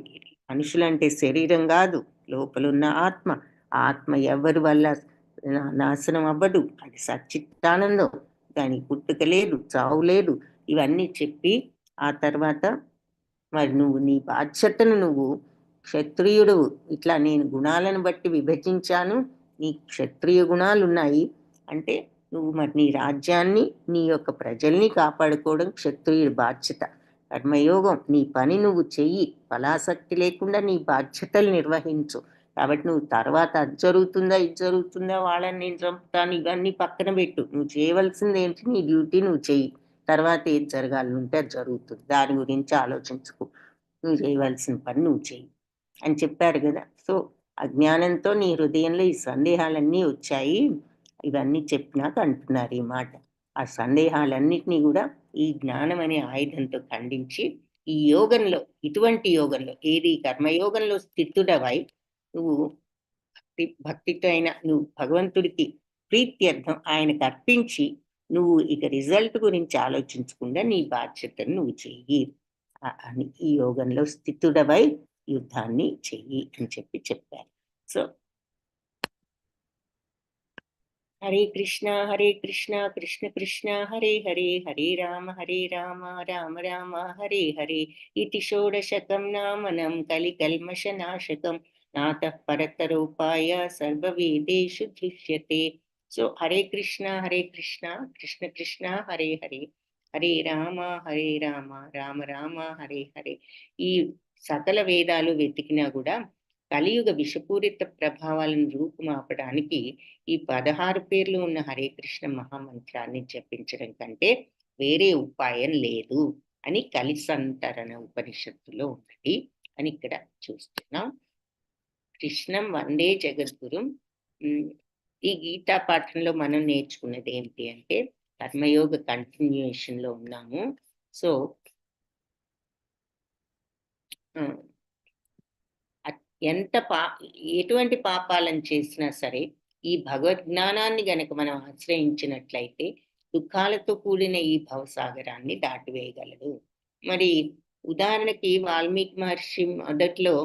మనుషులంటే శరీరం గాదు, లోపలున్న ఆత్మ. ఆ ఆత్మ ఎవ్వరి వల్ల నాశనం అవ్వదు. అది సచ్చిదానందం. దానికి పుట్టుక లేదు, చావు లేదు. ఇవన్నీ చెప్పి ఆ తర్వాత మరి నువ్వు నీ బాధ్యతను నువ్వు క్షత్రియుడువు. ఇట్లా నేను గుణాలను బట్టి విభజించాను. నీ క్షత్రియ గుణాలున్నాయి. అంటే నువ్వు మరి నీ రాజ్యాన్ని, నీ యొక్క ప్రజల్ని కాపాడుకోవడం క్షత్రియుడి బాధ్యత. కర్మయోగం నీ పని నువ్వు చెయ్యి. ఫలాసక్తి లేకుండా నీ బాధ్యతలు నిర్వహించు. కాబట్టి నువ్వు తర్వాత అది జరుగుతుందా, ఇది జరుగుతుందా, వాళ్ళని నేను చంపుతాను, ఇవన్నీ పక్కన పెట్టు. నువ్వు చేయవలసిందేంటి, నీ డ్యూటీ నువ్వు చెయ్యి. తర్వాత ఏది జరగాలంటే అది జరుగుతుంది. దాని గురించి ఆలోచించకు. నువ్వు చేయవలసిన పని నువ్వు చెయ్యి అని చెప్పారు గదా! సో, అజ్ఞానంతో నీ హృదయంలో ఈ సందేహాలన్నీ వచ్చాయి. ఇవన్నీ చెప్పినాక అంటున్నారు ఈ మాట. ఆ సందేహాలన్నిటిని గూడా ఈ జ్ఞానం అనే ఆయుధంతో ఖండించి ఈ యోగంలో, ఇటువంటి యోగంలో ఏది కర్మయోగంలో స్థితుడవై నువ్వు భక్తితో అయినా నువ్వు భగవంతుడికి ప్రీత్యర్థం ఆయనకు అర్పించి నువ్వు ఇక రిజల్ట్ గురించి ఆలోచించకుండా నీ బాధ్యతను నువ్వు చెయ్యి అని ఈ యోగంలో స్థితుడవై యుద్ధాన్ని చెయ్యి అని చెప్పారు. సో హరే కృష్ణ కృష్ణ కృష్ణ హరే హరే, హరే రామ రామ రామ హరే హరే. ఇది షోడశకం నామనం కలికల్మషనాశకం నాతః పరతరూపాయ సర్వవేదేషు దృశ్యతే. సో హరే కృష్ణ కృష్ణ కృష్ణ హరే హరే, హరే రామ రామ రామ హరే హరే. ఈ సకల వేదాలు వెతికినా కూడా కలియుగ విషపూరిత ప్రభావాలను రూపుమాపడానికి ఈ 16 పేర్లు ఉన్న హరే కృష్ణ మహామంత్రాన్ని జపించడం కంటే వేరే ఉపాయం లేదు అని కలిసంతరణ ఉపనిషత్తులో ఉన్నది అని ఇక్కడ చూస్తున్నాం. కృష్ణం వందే జగద్గురు. ఈ గీతా పాఠంలో మనం నేర్చుకున్నది ఏంటి అంటే కర్మయోగ కంటిన్యూయేషన్ లో ఉన్నాము. సో ఎటువంటి పాపాలను చేసినా సరే ఈ భగవద్జ్ఞానాన్ని గనక మనం ఆశ్రయించినట్లయితే దుఃఖాలతో కూడిన ఈ భవసాగరాన్ని దాటివేయగలడు. మరి ఉదాహరణకి వాల్మీకి మహర్షి మొదట్లో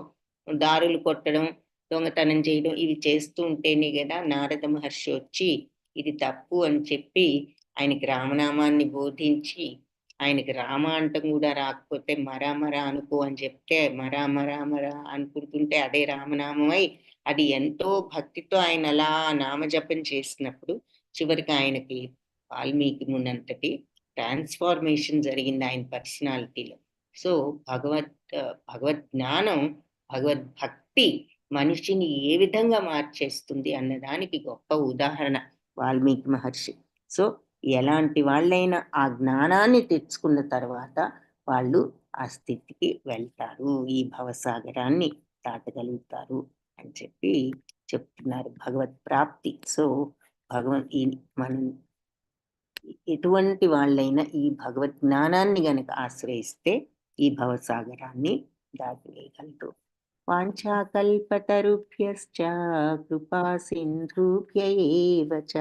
దారులు కొట్టడం, దొంగతనం చేయడం ఇవి చేస్తూ ఉంటేనే కదా నారద మహర్షి వచ్చి ఇది తప్పు అని చెప్పి ఆయనకి రామనామాన్ని బోధించి, ఆయనకి రామ అంటం కూడా రాకపోతే మరా అనుకో అని చెప్తే మరా అనుకుంటుంటే అదే రామనామమై అది ఎంతో భక్తితో ఆయన అలా నామజపం చేసినప్పుడు చివరికి ఆయనకి వాల్మీకి మున్నంతటి ట్రాన్స్ఫార్మేషన్ జరిగింది ఆయన పర్సనాలిటీలో. సో భగవద్ జ్ఞానం, భగవద్భక్తి మనిషిని ఏ విధంగా మార్చేస్తుంది అన్నదానికి గొప్ప ఉదాహరణ వాల్మీకి మహర్షి. సో ఎలాంటి వాళ్ళైనా ఆ జ్ఞానాన్ని తెచ్చుకున్న తర్వాత వాళ్ళు ఆ స్థితికి వెళ్తారు, ఈ భవసాగరాన్ని దాటగలుగుతారు అని చెప్తున్నారు భగవత్ ప్రాప్తి. సో మనం ఎటువంటి వాళ్ళైనా ఈ భగవద్ జ్ఞానాన్ని గనక ఆశ్రయిస్తే ఈ భవసాగరాన్ని దాటివేయగలరు. వాంఛాకల్పతరుభ్యశ్చ కృపా సింధుభ్య ఏవ చ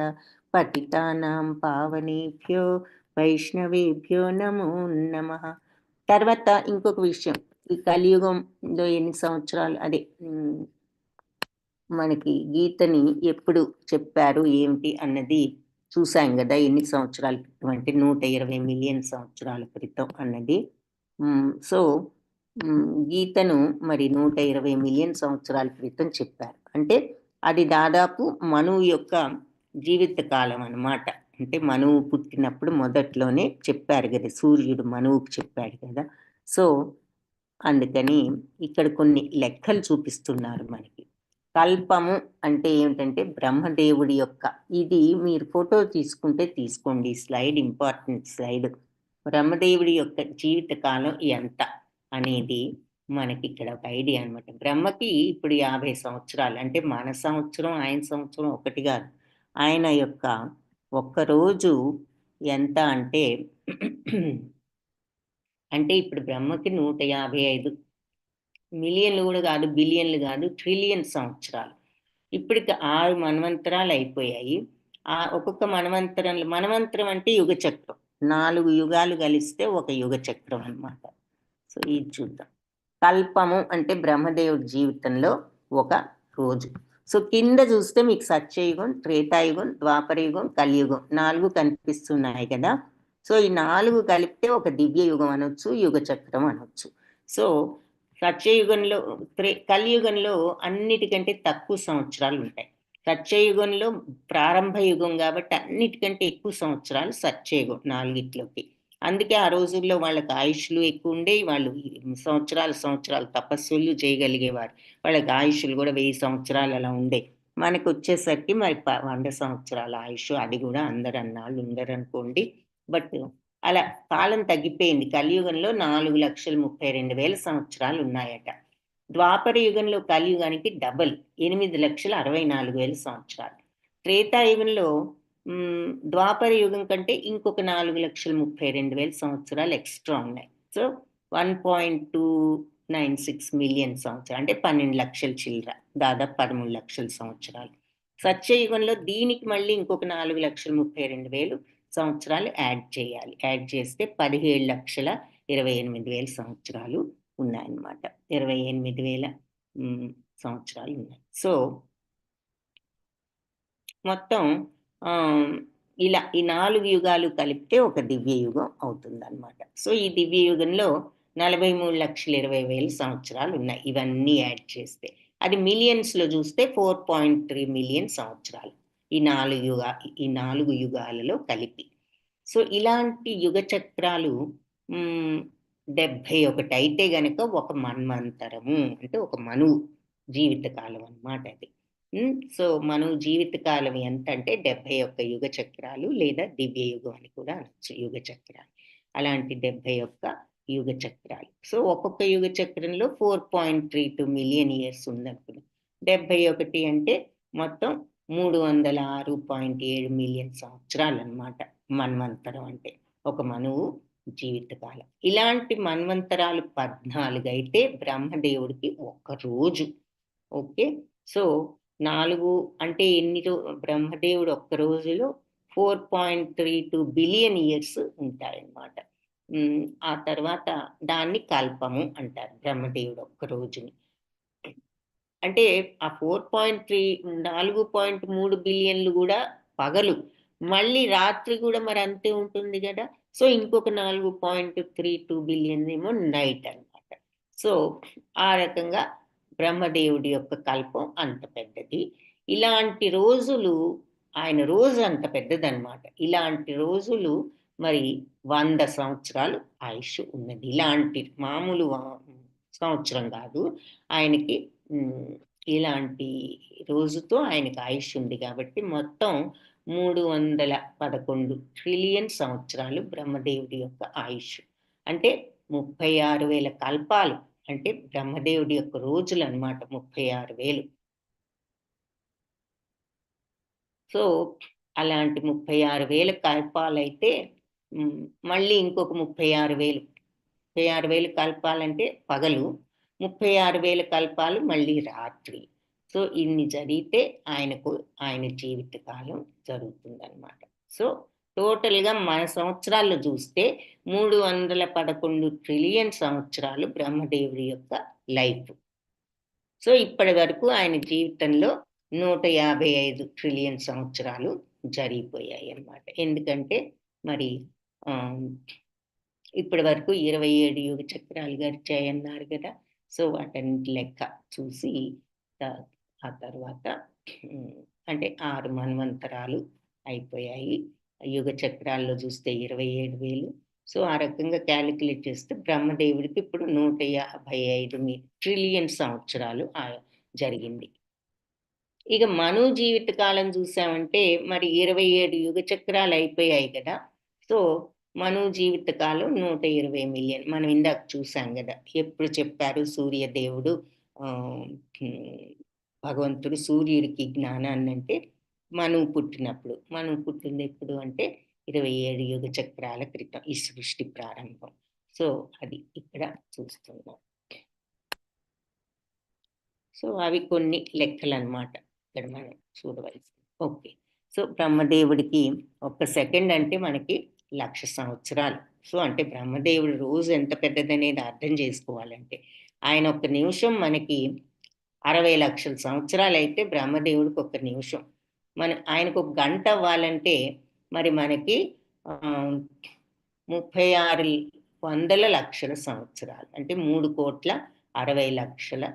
పతితానాం పావనేభ్యో వైష్ణవేభ్యో నమో నమః. తర్వాత ఇంకొక విషయం, ఈ కలియుగంలో ఎన్ని సంవత్సరాలు అదే మనకి గీతని ఎప్పుడు చెప్పారు ఏమిటి అన్నది చూసాం కదా, ఎన్ని సంవత్సరాల క్రితం అంటే 120 మిలియన్ సంవత్సరాల క్రితం అన్నది. సో గీతను మరి 120 మిలియన్ సంవత్సరాల క్రితం చెప్పారు అంటే అది దాదాపు మనువు యొక్క జీవిత కాలం అన్నమాట. అంటే మనువు పుట్టినప్పుడు మొదట్లోనే చెప్పారు కదా, సూర్యుడు మనువుకు చెప్పాడు కదా. సో అందుకని ఇక్కడ కొన్ని లెక్కలు చూపిస్తున్నారు మనకి. కల్పము అంటే ఏమిటంటే బ్రహ్మదేవుడి యొక్క, ఇది మీరు ఫోటో తీసుకుంటే తీసుకోండి, స్లైడ్ ఇంపార్టెంట్ స్లైడ్. బ్రహ్మదేవుడి యొక్క జీవిత కాలం ఎంత అనేది మనకి ఇక్కడ ఒక ఐడియా అనమాట. బ్రహ్మకి ఇప్పుడు 50 సంవత్సరాలు, అంటే మన సంవత్సరం ఆయన సంవత్సరం ఒకటి కాదు. ఆయన యొక్క ఒక్కరోజు ఎంత అంటే అంటే ఇప్పుడు బ్రహ్మకి 155 మిలియన్లు కూడా కాదు, బిలియన్లు కాదు, ట్రిలియన్ సంవత్సరాలు. ఇప్పటికి 6 మన్వంతరాలు అయిపోయాయి. ఒక్కొక్క మన్వంతరం అంటే యుగ చక్రం, 4 యుగాలు కలిస్తే ఒక యుగ చక్రం అన్నమాట. సో ఇది చూద్దాం. కల్పము అంటే బ్రహ్మదేవుడి జీవితంలో ఒక రోజు. సో కింద చూస్తే మీకు సత్యయుగం, త్రేతాయుగం, ద్వాపరయుగం, కలియుగం 4 కనిపిస్తున్నాయి కదా. సో ఈ 4 కలిపితే ఒక దివ్య యుగం అనొచ్చు, యుగ చక్రం అనొచ్చు. సో సత్యయుగంలో కలియుగంలో అన్నిటికంటే తక్కువ సంవత్సరాలు ఉంటాయి. సత్యయుగంలో ప్రారంభ యుగం కాబట్టి అన్నిటికంటే ఎక్కువ సంవత్సరాలు సత్యయుగం 4కి. అందుకే ఆ రోజుల్లో వాళ్ళకి ఆయుష్లు ఎక్కువ ఉండే, వాళ్ళు సంవత్సరాలు తపస్సులు చేయగలిగేవారు. వాళ్ళకి ఆయుష్లు కూడా 1000 సంవత్సరాలు అలా ఉండే. మనకు వచ్చేసరికి మరి 100 సంవత్సరాల ఆయుష్, అది కూడా అందరు అన్నాళ్ళు ఉండరు అనుకోండి. బట్ అలా కాలం తగ్గిపోయింది. కలియుగంలో 4,32,000 సంవత్సరాలు ఉన్నాయట. ద్వాపర యుగంలో కలియుగానికి డబల్ 8,64,000 సంవత్సరాలు. త్రేతాయుగంలో ద్వాపర యుగం కంటే ఇంకొక 4,32,000 సంవత్సరాలు ఎక్స్ట్రా ఉన్నాయి. సో 1.296 మిలియన్ సంవత్సరాలు. అంటే 12 లక్షల చిల్లర. దాదాపు 13 లక్షల సంవత్సరాలు. సత్యయుగంలో దీనికి మళ్ళీ ఇంకొక 4,32,000 సంవత్సరాలు యాడ్ చేయాలి. యాడ్ చేస్తే 17,28,000 సంవత్సరాలు ఉన్నాయన్నమాట. 28,000 సంవత్సరాలు ఉన్నాయి. సో మొత్తం ఇలా ఈ 4 యుగాలు కలిపితే ఒక దివ్య యుగం అవుతుందన్నమాట. సో ఈ దివ్య యుగంలో 43,20,000 సంవత్సరాలు ఉన్నాయి. ఇవన్నీ యాడ్ చేస్తే. అది మిలియన్స్‌లో చూస్తే 4.3 మిలియన్ సంవత్సరాలు. ఈ 4 యుగాలలో కలిపి. సో ఇలాంటి యుగ చక్రాలు 71 అయితే గనక ఒక మన్వంతరము. అంటే ఒక మనువు జీవితకాలం అన్నమాట అది. సో మనువు జీవితకాలం ఎంతంటే 71 యుగ చక్రాలు లేదా దివ్య యుగం అని కూడా అనొచ్చు యుగ చక్రాలు. అలాంటి 71 యుగ చక్రాలు. సో ఒక్కొక్క యుగ చక్రంలో 4.32 మిలియన్ ఇయర్స్ ఉందనుకుందాం. 71 అంటే మొత్తం 306.7 మిలియన్ సంవత్సరాలన్నమాట మన్వంతరం అంటే. ఒక మనువు జీవితకాలం. ఇలాంటి మన్వంతరాలు 14 అయితే బ్రహ్మదేవుడికి ఒక్క రోజు. ఓకే. సో 4 అంటే బ్రహ్మదేవుడు ఒక్క రోజులో 4.32 బిలియన్ ఇయర్స్ ఉంటాయన్నమాట. ఆ తర్వాత దాన్ని కల్పము అంటారు బ్రహ్మదేవుడు ఒక్క రోజుని. అంటే ఆ 4.3 బిలియన్లు గూడా పగలు. మళ్ళీ రాత్రి గూడా మరి అంతే ఉంటుంది గదా! సో ఇంకొక 4.32 బిలియన్ ఏమో నైట్ అన్నమాట. సో ఆ రకంగా బ్రహ్మదేవుడి యొక్క కల్పం అంత పెద్దది. ఇలాంటి రోజులు ఆయన రోజు అంత పెద్దదన్నమాట. ఇలాంటి రోజులు మరి 100 సంవత్సరాలు ఆయుష్ ఉన్నది. ఇలాంటి మామూలు సంవత్సరం గాదు. ఆయనకి ఇలాంటి రోజుతో ఆయనకి ఆయుష్ ఉంది గాబట్టి మొత్తం 311 ట్రిలియన్ సంవత్సరాలు బ్రహ్మదేవుడి యొక్క ఆయుష్. అంటే 36,000 కల్పాలు. అంటే బ్రహ్మదేవుడి యొక్క రోజులన్నమాట 36,000. సో అలాంటి 36,000 కల్పాలైతే మళ్ళీ ఇంకొక 36,000. 36,000 కల్పాలంటే పగలు. 36,000 కల్పాలు మళ్ళీ రాత్రి. సో ఇన్ని జరిగితే ఆయన జీవితకాలం జరుగుతుందన్నమాట. సో టోటల్‌గా మన సంవత్సరాల్లో చూస్తే 311 ట్రిలియన్ సంవత్సరాలు బ్రహ్మదేవుడి యొక్క లైఫ్. సో ఇప్పటి వరకు ఆయన జీవితంలో 155 ట్రిలియన్ సంవత్సరాలు జరిగిపోయాయన్నమాట. ఎందుకంటే మరి ఇప్పటి వరకు 27 యుగ చక్రాలు గడిచాయన్నారు గదా! సో వాటన్నిటి లెక్క చూసి ఆ తర్వాత అంటే 6 మన్వంతరాలు అయిపోయాయి. యుగ చక్రాల్లో చూస్తే 27,000. సో ఆ రకంగా కాలిక్యులేట్ చేస్తే బ్రహ్మదేవుడికి ఇప్పుడు 155 ట్రిలియన్ సంవత్సరాలు జరిగింది. ఇక మనువు జీవిత కాలం చూసామంటే మరి 27 యుగ చక్రాలు అయిపోయాయి కదా! సో మనువు జీవిత కాలం 120 మిలియన్. మనం ఇందాక చూసాం గదా! ఎప్పుడు చెప్పారు సూర్యదేవుడు భగవంతుడు సూర్యుడికి జ్ఞానాన్నంటే మనువు పుట్టినప్పుడు. మనువు పుట్టింది ఎప్పుడు అంటే 27 యుగ చక్రాల క్రితం ఈ సృష్టి ప్రారంభం. సో అది ఇక్కడ చూస్తున్నాం. సో అవి కొన్ని లెక్కలన్నమాట. ఇక్కడ మనం చూడవలసింది. ఓకే. సో బ్రహ్మదేవుడికి ఒక్క సెకండ్ అంటే మనకి 1,00,000 సంవత్సరాలు. సో అంటే బ్రహ్మదేవుడి రోజు ఎంత పెద్దదనేది అర్థం చేసుకోవాలంటే, ఆయన ఒక్క నిమిషం మనకి 60 లక్షల సంవత్సరాలైతే బ్రహ్మదేవుడికి ఒక్క నిమిషం. ఆయనకు ఒక గంట అవ్వాలంటే మరి మనకి 36,00,00,000 సంవత్సరాలు. అంటే 36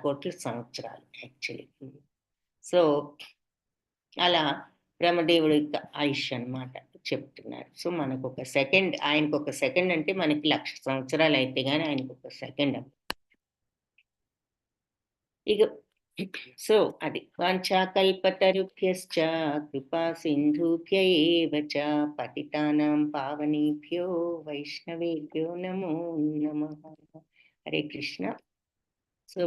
కోట్ల సంవత్సరాలు యాక్చువల్లీ. సో అలా బ్రహ్మదేవుడి యొక్క ఆయుష్ అన్నమాట చెప్తున్నారు. సో మనకొక సెకండ్ ఆయనకొక సెకండ్ అంటే మనకి 1,00,000 సంవత్సరాలు అయితే గాని ఆయనకొక సెకండ్. ఇక సో అది వాంఛాకల్పతరుభ్యశ్చ కృపా సింధుభ్య ఏవ చ పతితానాం పావనేభ్యో వైష్ణవేభ్యో నమో నమః. హరే కృష్ణ. సో